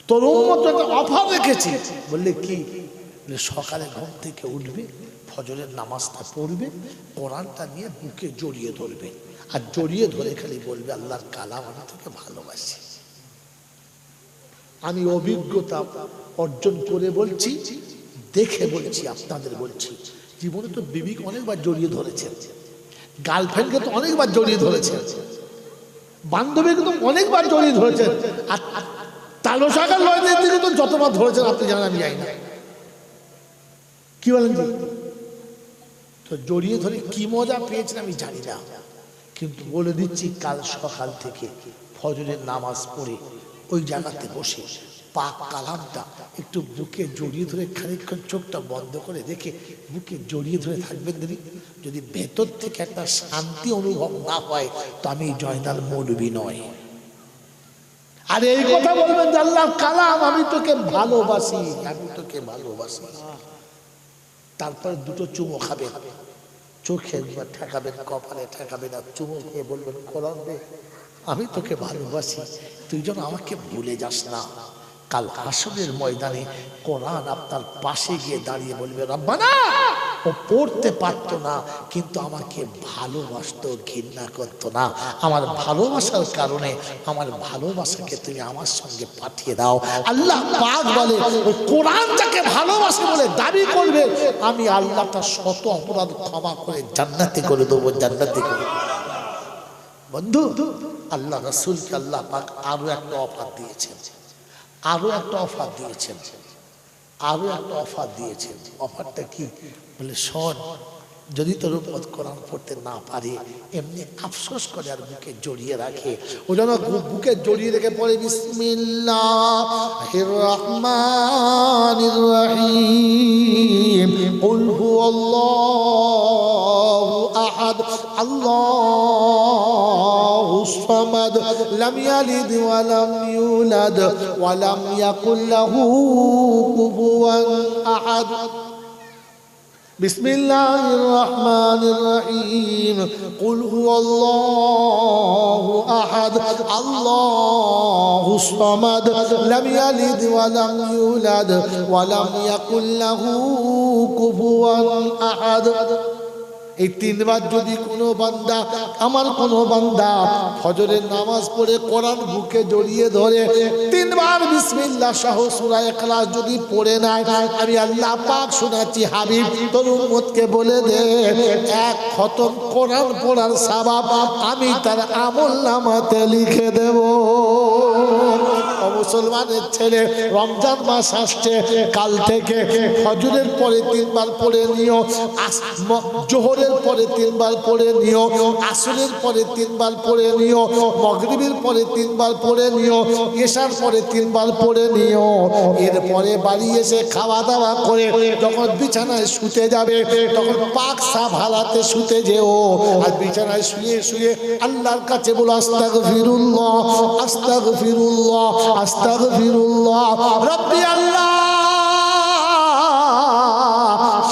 তোর উম্মত একটা অফার রেখেছি। বললে কি? সকালে ঘুম থেকে উঠবে, ফজরের নামাজটা পড়বে, কোরআনটা নিয়ে বুকে জড়িয়ে ধরবে, আর জড়িয়ে ধরে খালি বলবে আল্লাহর কালাম আমি তোকে ভালোবাসি। আমি অভিজ্ঞতা অর্জন করে বলছি, দেখে বলছি, আপনাদের বলছি। জীবনে তো বিবিকে অনেকবার জড়িয়ে ধরেছেন, গার্লফ্রেন্ডকে তো অনেকবার জড়িয়ে ধরেছেন, বান্ধবীকে তো অনেকবার জড়িয়ে ধরেছেন, আর তালো শাখার লয়দের দিকে তো যতবার ধরেছেন আপনি জানেন, আমি জানি না। কি বলেন জি? তো জড়িয়ে ধরে কি মজা পেয়েছেন আমি জানি না, কিন্তু বলে দিচ্ছি কাল সকাল থেকে ফজরের নামাজ পড়ে ওই জায়গাতে বসে পাক কালামটা একটু বুকে জড়িয়ে ধরে খানিকক্ষণ চোখটা বন্ধ করে রেখে বুকে জড়িয়ে ধরে থাকবেন। যদি ভেতর থেকে একটা শান্তি অনুভব না হয় তো আমি জয়নাল মৌলবী নয়। আর এই কথা বলবেন যে আল্লাহর কালাম আমি তোকে ভালোবাসি, আমি তোকে ভালোবাসি। তারপর দুটো চুমো খাবেন, চোখে ঠেকাবেন, কপালে ঠেকাবেন, আর চুমো খেয়ে বলবেন কোরআন রে আমি তোকে ভালোবাসি, তুই যেন আমাকে ভুলে যাস না। কাল হাসরের ময়দানে কোরআন আপনার পাশে গিয়ে দাঁড়িয়ে বলবে রব্বানা ও পড়তে পারতো না কিন্তু আমাকে ভালোবাসতো, ঘৃণা করতো না। আমার ভালোবাসার কারণে আমার ভালোবাসাকে তুমি আমার সঙ্গে পাঠিয়ে দাও। আল্লাহ পাক বলে ওই কোরআন যাকে ভালোবাসে বলে দাবি করবে, আমি আল্লাহ তার শত অপরাধ ক্ষমা করে জান্নাতে করে দেবো, জান্নাতে করে। বন্ধু, আল্লাহ রাসূলকে আল্লাহ পাক আরো একটা অফার দিয়েছেন, আরো একটা অফার দিয়েছেন, আরো একটা অফার দিয়েছেন। অফারটা কি? বলে শোন, যদি তোর উপর কোরআন পড়তে না পারে এমনি আফসোস করে আর বুকে জড়িয়ে রাখে। ও যেন বুকে জড়িয়ে রেখে পড়ে বিসমিল্লাহির রহমানির রহিম কুল হুয়াল্লাহু আহাদ আল্লাহুস সামাদ লাম ইয়ালিদ ওয়া লাম ইউলাদ ওয়া লাম ইয়াকুল লাহু কুফুয়ান আহাদ। বিসমিল্লাহির রহমানির রহিম কুল হুয়াল্লাহু আহাদ আল্লাহুস সামাদ লাম ইয়ালিদ ওয়া লাম ইউলাদ ওয়া লাম ইয়াকুল লাহু কুফুয়ান আহাদ। এই তিনবার যদি কোনো বান্দা, আমার কোনো বান্দা ফজরের নামাজ পড়ে কোরআন বুকে জড়িয়ে ধরে তিনবার বিসমিল্লাহ সহ সূরা ইখলাস যদি পড়ে নেয়, আমি আল্লাহ পাক শোনাচ্ছি হাবিব তোর উম্মতকে বলে দে এক খতম কোরআন পড়ার সওয়াব আমি তার আমলনামাতে লিখে দেব। মুসলমানের ছেলে, রমজান মাস আসছে, কাল থেকে ফজরের পরে তিনবার পড়ে নিও, জোহরের পরে তিনবার পড়ে নিও, আসরের পরে তিনবার পড়ে নিও, মাগরিবের পরে তিনবার পড়ে নিও, ইশার পরে তিনবার পড়ে নিও। এরপরে বাড়ি এসে খাওয়া দাওয়া করে যখন বিছানায় শুতে যাবে তখন পাক সাফ হালাতে শুতে যেও, আর বিছানায় শুয়ে শুয়ে আল্লাহর কাছে বলো আস্তাগফিরুল্লাহ আস্তাগফিরুল্লাহ আস্তাগফিরুল্লাহ রব্বি আল্লাহ।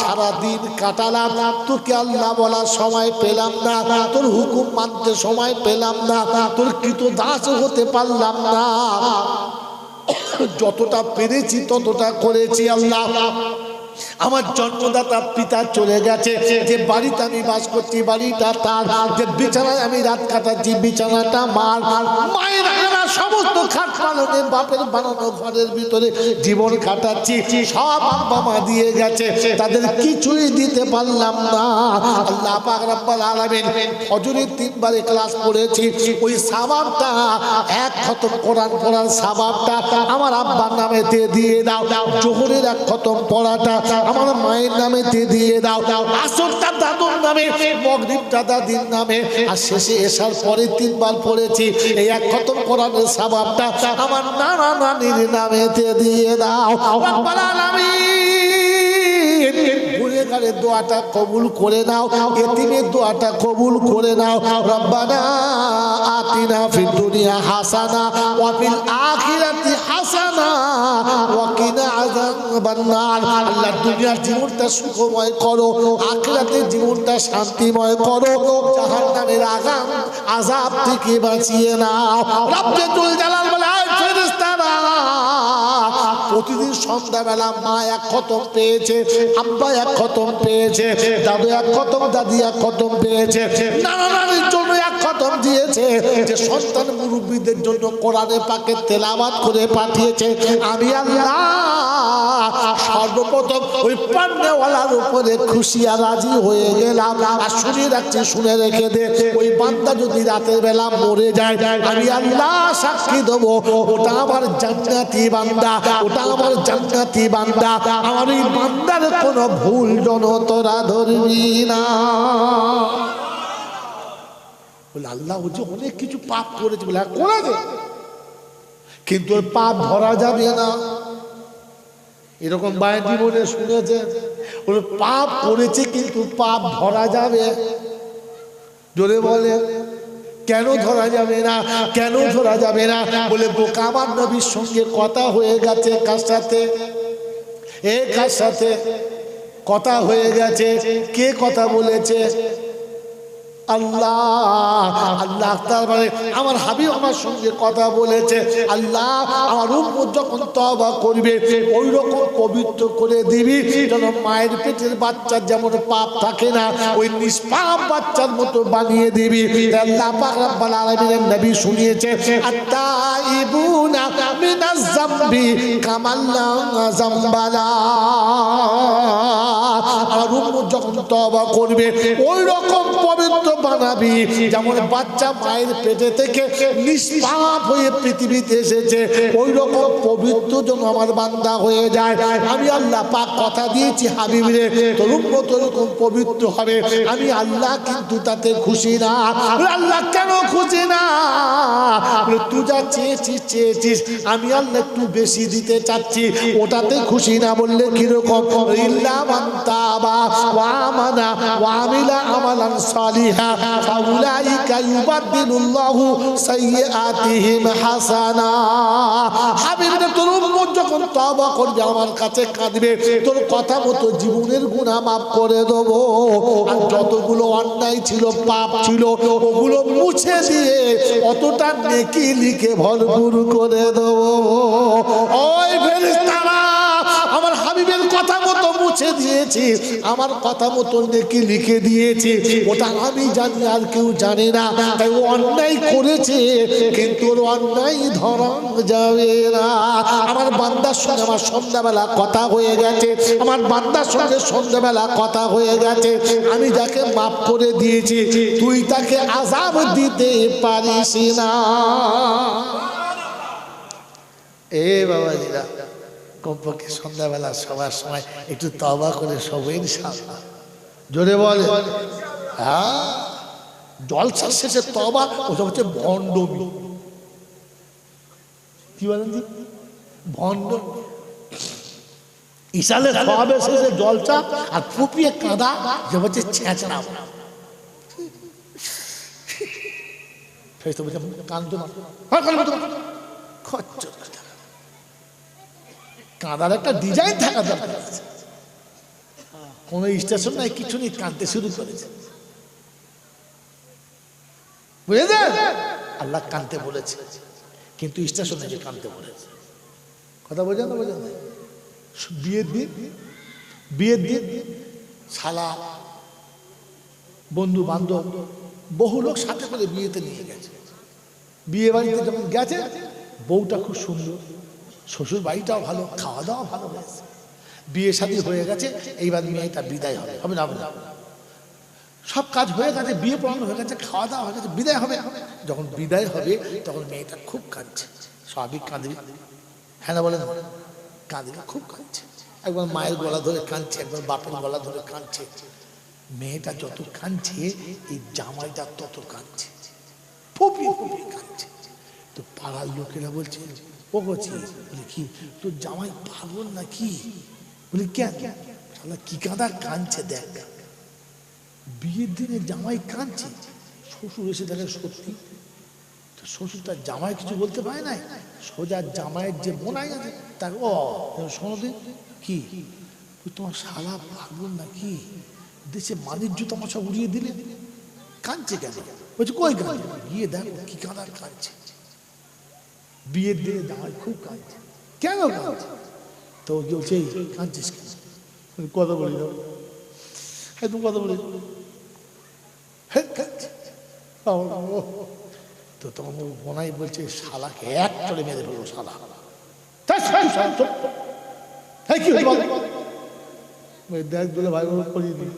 সারাদিন কাটালাম, তোকে আল্লাহ বলার সময় পেলাম না, তোর হুকুম মানতে সময় পেলাম না, তোর কৃতদাস হতে পারলাম না, যতটা পেরেছি ততটা করেছি আল্লাহ। আমার জন্মদাতা পিতা চলে গেছে, যে বাড়িতে আমি বাস করছি বাড়িটা তার, যে বিছানায় আমি রাত কাটাচ্ছি বিছানাটা মার, মায়ের সমস্ত খাট পালনে বাপের বানানো ঘরের ভিতরে জীবন কাটাচ্ছি, সব আব্বা মা দিয়ে গেছে, তাদের কিছুই দিতে পারলাম না। আল্লাহ পাক রব্বুল আলামিন ফজরের তিনবার ইখলাস পড়েছি, ওই সওয়াবটা এক খতম কোরআন পড়ার সওয়াবটা আমার আব্বার নামেতে দিয়ে দাও, জোহরের এক খতম পড়াটা আমার মায়ের নামেতে দিয়ে দাও, আসরটা দাদুর নামে, মাগরিবটা দাদির নামে, আর শেষে এশার পরে তিনবার পড়েছি, এই এক খতম কোরআনের সওয়াবটা আমার নানা নানির নামেতে দিয়ে দাও। রব্বুল আলামিন ভুলে গুনেগারের দোয়াটা কবুল করে নাও, এতিমের দোয়াটা কবুল করে নাও। রব্বানা আতিনা ফিদ দুনিয়া হাসানা ওয়া ফিল আখিরাতি হাসানা ওয়া কিনা আযাবান নার। আল্লাহ দুনিয়ার জীবনটা সুখময় করো, আখিরাতের জীবনটা শান্তিময় করো, জাহান্নামের আযাব থেকে বাঁচিয়ে নাও। রব্বুল জালাল বলে, আয় ফেরেশতারা, প্রতিদিন সন্ধ্যাবেলা মা এক খতম পেয়েছে, আব্বা এক খতম পেয়েছে, দাদু এক খতম, দাদি এক খতম পেয়েছে, নানা নানির জন্য এক খতম দিয়েছে, যে সন্তান মুরব্বীদের জন্য কোরআনে পাকে তেলাওয়াত করে পাঠিয়েছে। আমি আল্লাহ সর্বপ্রথম ওই পান্নেওয়ালার উপরে খুশি আর রাজি হয়ে গেলাম। আর শুনে রাখছি, শুনে রেখে দে, ওই বান্দা যদি রাতের বেলা মরে যায়, আমি আল্লাহ সাক্ষী দেবো, ওটা আমার জান্নাতি বান্দা, ওটা আমার জান্নাতি বান্দা। আমার এই বান্দার কোনো ভুল জন তোরা ধরবি না। বলে আল্লাহ ও যে অনেক কিছু পাপ করেছে, বলে করেছে, কিন্তু ওর পাপ ধরা যাবে না। এরকম বায়ের জীবনে শুনেছে, ওর পাপ করেছে কিন্তু পাপ ধরা যাবে। জোরে বলে, কেন ধরা যাবে না? কেন ধরা যাবে না? বলে বোকা, আমার নবীর সঙ্গে কথা হয়ে গেছে। কার সাথে? কার সাথে কথা হয়ে গেছে? কে কথা বলেছে? আল্লাহ। আল্লাহ তারপরে আমার হাবিব আমার সঙ্গে কথা বলেছে, আল্লাহ আমার উম্মত যখন তওবা করবে ওই রকম পবিত্র করে দিবি যেন মায়ের পেটের বাচ্চার যেমন পাপ থাকে না, ওই নিষ্পাপ বাচ্চার মতো বানিয়ে দিবি। আল্লাহ পাক রব্বুল আলামিনের নবী শুনিয়েছে, আত-তাইবুনা মিনাজ যামবি কামান লা যামবা লা। আমার উম্মত যখন তওবা করবে ওই রকম পবিত্র বানাবি যেমন বাচ্চা মায়ের পেটে থেকে নিষ্পাপ হয়ে পৃথিবীতে এসেছে, ওই রকম পবিত্র যেন আমার বান্দা হয়ে যায়। আমি আল্লাহ পাক কথা দিয়েছি, হাবিবরে তোর উম্মত এরকম পবিত্র হবে। আমি আল্লাহ কিন্তু তাতে খুশি না। আল্লাহ কেন খুশি না? তুই যা চেয়েছিস চেয়েছিস, আমি আল্লাহ একটু বেশি দিতে চাচ্ছি, ওটাতে খুশি না। বললে কিরকম? ইল্লা মান তাবা ওয়া আমানা ওয়া আমিলা আমালান সালিহা ফাউলাইকা ইউবাদদিলুল্লাহু সাইয়্যাতিহিম হাসানা। হাবিব, তোর উম্মত যখন তওবা করবে আমার কাছে কাঁদবে, তোর কথা মতো জীবনের গুনাহ মাফ করে দেব। আর যতগুলো অন্যায় ছিল, পাপ ছিল, ওগুলো মুছে দিয়ে অতটা নেকি লিখে ভরপুর করে দেব। ওই ফেরেশতারা আমার হাবিবের কথা মতো মুছে দিয়েছি, আমার কথা মতো নেকি লিখে দিয়েছি, ওটা আমি জানি আর কেউ জানে না। তাই ও অন্যায় করেছে কিন্তু ওর অন্যায় ধরা যাবে না। আমার বান্দার সঙ্গে আমার সন্ধ্যাবেলা কথা হয়ে গেছে, আমার বান্দার সঙ্গে সন্ধ্যাবেলা কথা হয়ে গেছে। আমি যাকে মাফ করে দিয়েছি তুই তাকে আযাব দিতে পারিস না। বাবাজিরা, কমপক্ষে সন্ধ্যাবেলা সবার সময় একটু তওবা করে সবাই ইনশাআল্লাহ। জোরে বলে, হ্যাঁ, জলসার শেষে তওবা, ওটা হচ্ছে ভণ্ডমি। কি বলেন জি? ভণ্ডমি। ইসালে সওয়াবের শেষে জলসা আর ফুপিয়ে কাঁদা, যে হচ্ছে ছেঁচড়া। ফেরেশতা বলছে কাঁদো না, কাঁদার একটা ডিজাইন থাকা দরকার। কোন স্টেশন নাই, কিছু নেই, কাঁদতে শুরু করেছে। বুঝেছেন? আল্লাহ কাঁদতে বলেছে কিন্তু স্টেশনে যে কাঁদতে বলেছে। কথা বোঝেন না? বোঝেন না? বিয়ের দিন শালা বন্ধু বান্ধব বহু লোক সাথে করে বিয়েতে নিয়ে গেছে। বিয়ে বাড়িতে যখন গেছে, বউটা খুব সুন্দর, শ্বশুর বাড়িটাও ভালো, খাওয়া দাওয়া ভালো হয়েছে, বিয়ে শাদী হয়ে গেছে। এইবার মেয়েটা বিদায় হবে, হবে না? হবে না? সব কাজ হয়ে গেছে, বিয়ে পড়ানো হয়ে গেছে, খাওয়া দাওয়া হয়ে গেছে, বিদায় হবে। যখন বিদায় হবে তখন মেয়েটা খুব কাঁদছে। স্বাভাবিক কাঁদবি, হ্যাঁ না বলেন? কাঁদবে, খুব কাঁদছে। একবার মায়ের গলা ধরে কাঁদছে, একবার বাপের গলা ধরে কাঁদছে। মেয়েটা যত কাঁদছে এই জামাইটা তত কাঁদছে, ফুপিয়ে ফুপিয়ে কাঁদছে। তো পাড়ার লোকেরা বলছে, ও বলছি, বলি কি তোর জামাই পাগল না কি? বলি কেন? তাহলে কি কাঁদা কাঁদছে দেখ, বিয়ের দিনে জামাই কাঁদছে, শ্বশুর এসে দেখে সত্যি, শ্বশুর তার জামাই কিছু বলতে পারে নাই, সোজা জামাইয়ের যে বোনাই আছে তার ও শোনো দিন কি তোমার শালা পাগল নাকি, দেশে বাণিজ্য তামাশা উড়িয়ে দিলে, কাঁদছে কেন? বলছে কই কাঁদছে, গিয়ে দেখো কি কাঁদার কাঁদছে, বিয়ের দিনে জামাই খুব কাঁদছে, কেন কাঁদছে? তো বলছে কাঁদছিস কেন? কথা বলি দাও, তুমি কথা বলি, তো তখন বোনাই বলছে শালাকে এক চলে মেরে ফেলবো, শালা দেখ বলে ভাই করিয়ে দিই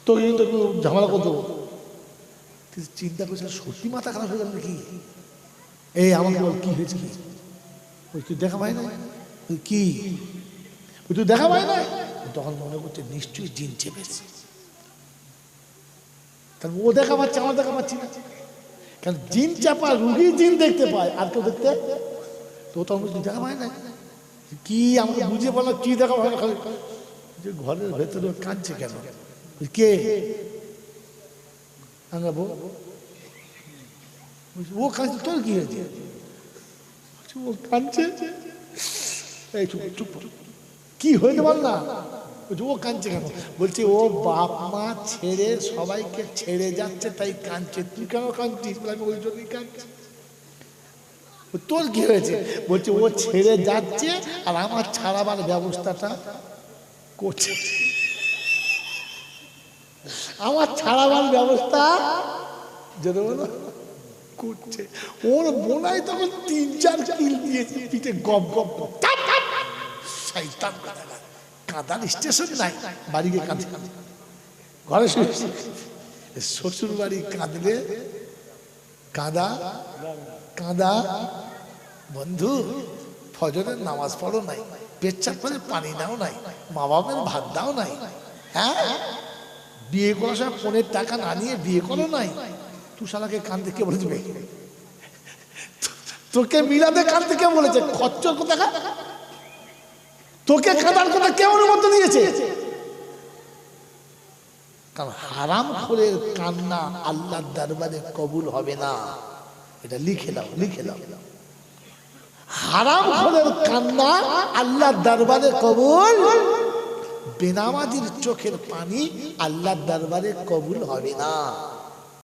তো একটু ঝামেলা করে দেবো। চিন্তা করছে সত্যি মাথা খারাপ হয়ে গেল নাকি, এই আমাকে বল কি হয়েছে, কি ওই তুই দেখা পাই না, কি ওই তুই দেখা পাই না, তখন মনে করছে নিশ্চয়ই জিন চেপেছে, কারণ ও দেখা পাচ্ছে আমার দেখা পাচ্ছি না, কারণ জিন চাপা রুগী জিন দেখতে পায় আর কেউ দেখতে, তো তখন দেখা পায় না, কি আমাকে বুঝে বলো কি দেখা পায় না, যে ঘরের ভেতরে কাঁদছে কেন, কে আঙ্গাবো, ও কাঁদছে, তোর কি হয়েছে, ও কাঁদছে, এই চুপ চুপ, কি হয়েছে বল না, ও কাঁদছে কেন, বলছে ও বাপ মা ছেড়ে সবাইকে ছেড়ে যাচ্ছে তাই কাঁদছে, তুই কেন কাঁদছিস, আমি ওই জন্যই কাঁদছি, তোর কি হয়েছে, বলছে ও ছেড়ে যাচ্ছে আর আমার ছাড়াবার ব্যবস্থাটা করছে, আমার ছাড়াবার ব্যবস্থা যেটা বলো করছে, ওর বোনাই তখন 3-4 কিল দিয়েছে পিঠে, গপ গপ শয়তান কাঁদার স্টেশন নাই, বাড়ি গিয়ে কাঁদে, ঘরে শ্বশুর বাড়ি কাঁদলে কাঁদা কাঁদা, বন্ধু ফজরের নামাজ পড়ো নাই, পেচ্ছাপ করে পানি নাও নাই, মা বাবার ভাত দাও নাই, হ্যাঁ বিয়ে করার সময় ফোনের টাকা না নিয়ে বিয়ে করো নাই, তুই শালাকে কাঁদতে কে বলেছে, তোকে মিলাদে কাঁদতে কে বলেছে, খচ্চর কোথা, তোকে কাঁদার কথা কে অনুমতি দিয়েছে, কারণ হারাম করে কান্না আল্লাহর দরবারে কবুল হবে না, এটা লিখে দাও, লিখে দাও, হারাম করে কান্না আল্লাহর দরবারে কবুল, বেনামাজির চোখের পানি আল্লাহর দরবারে কবুল হবে না।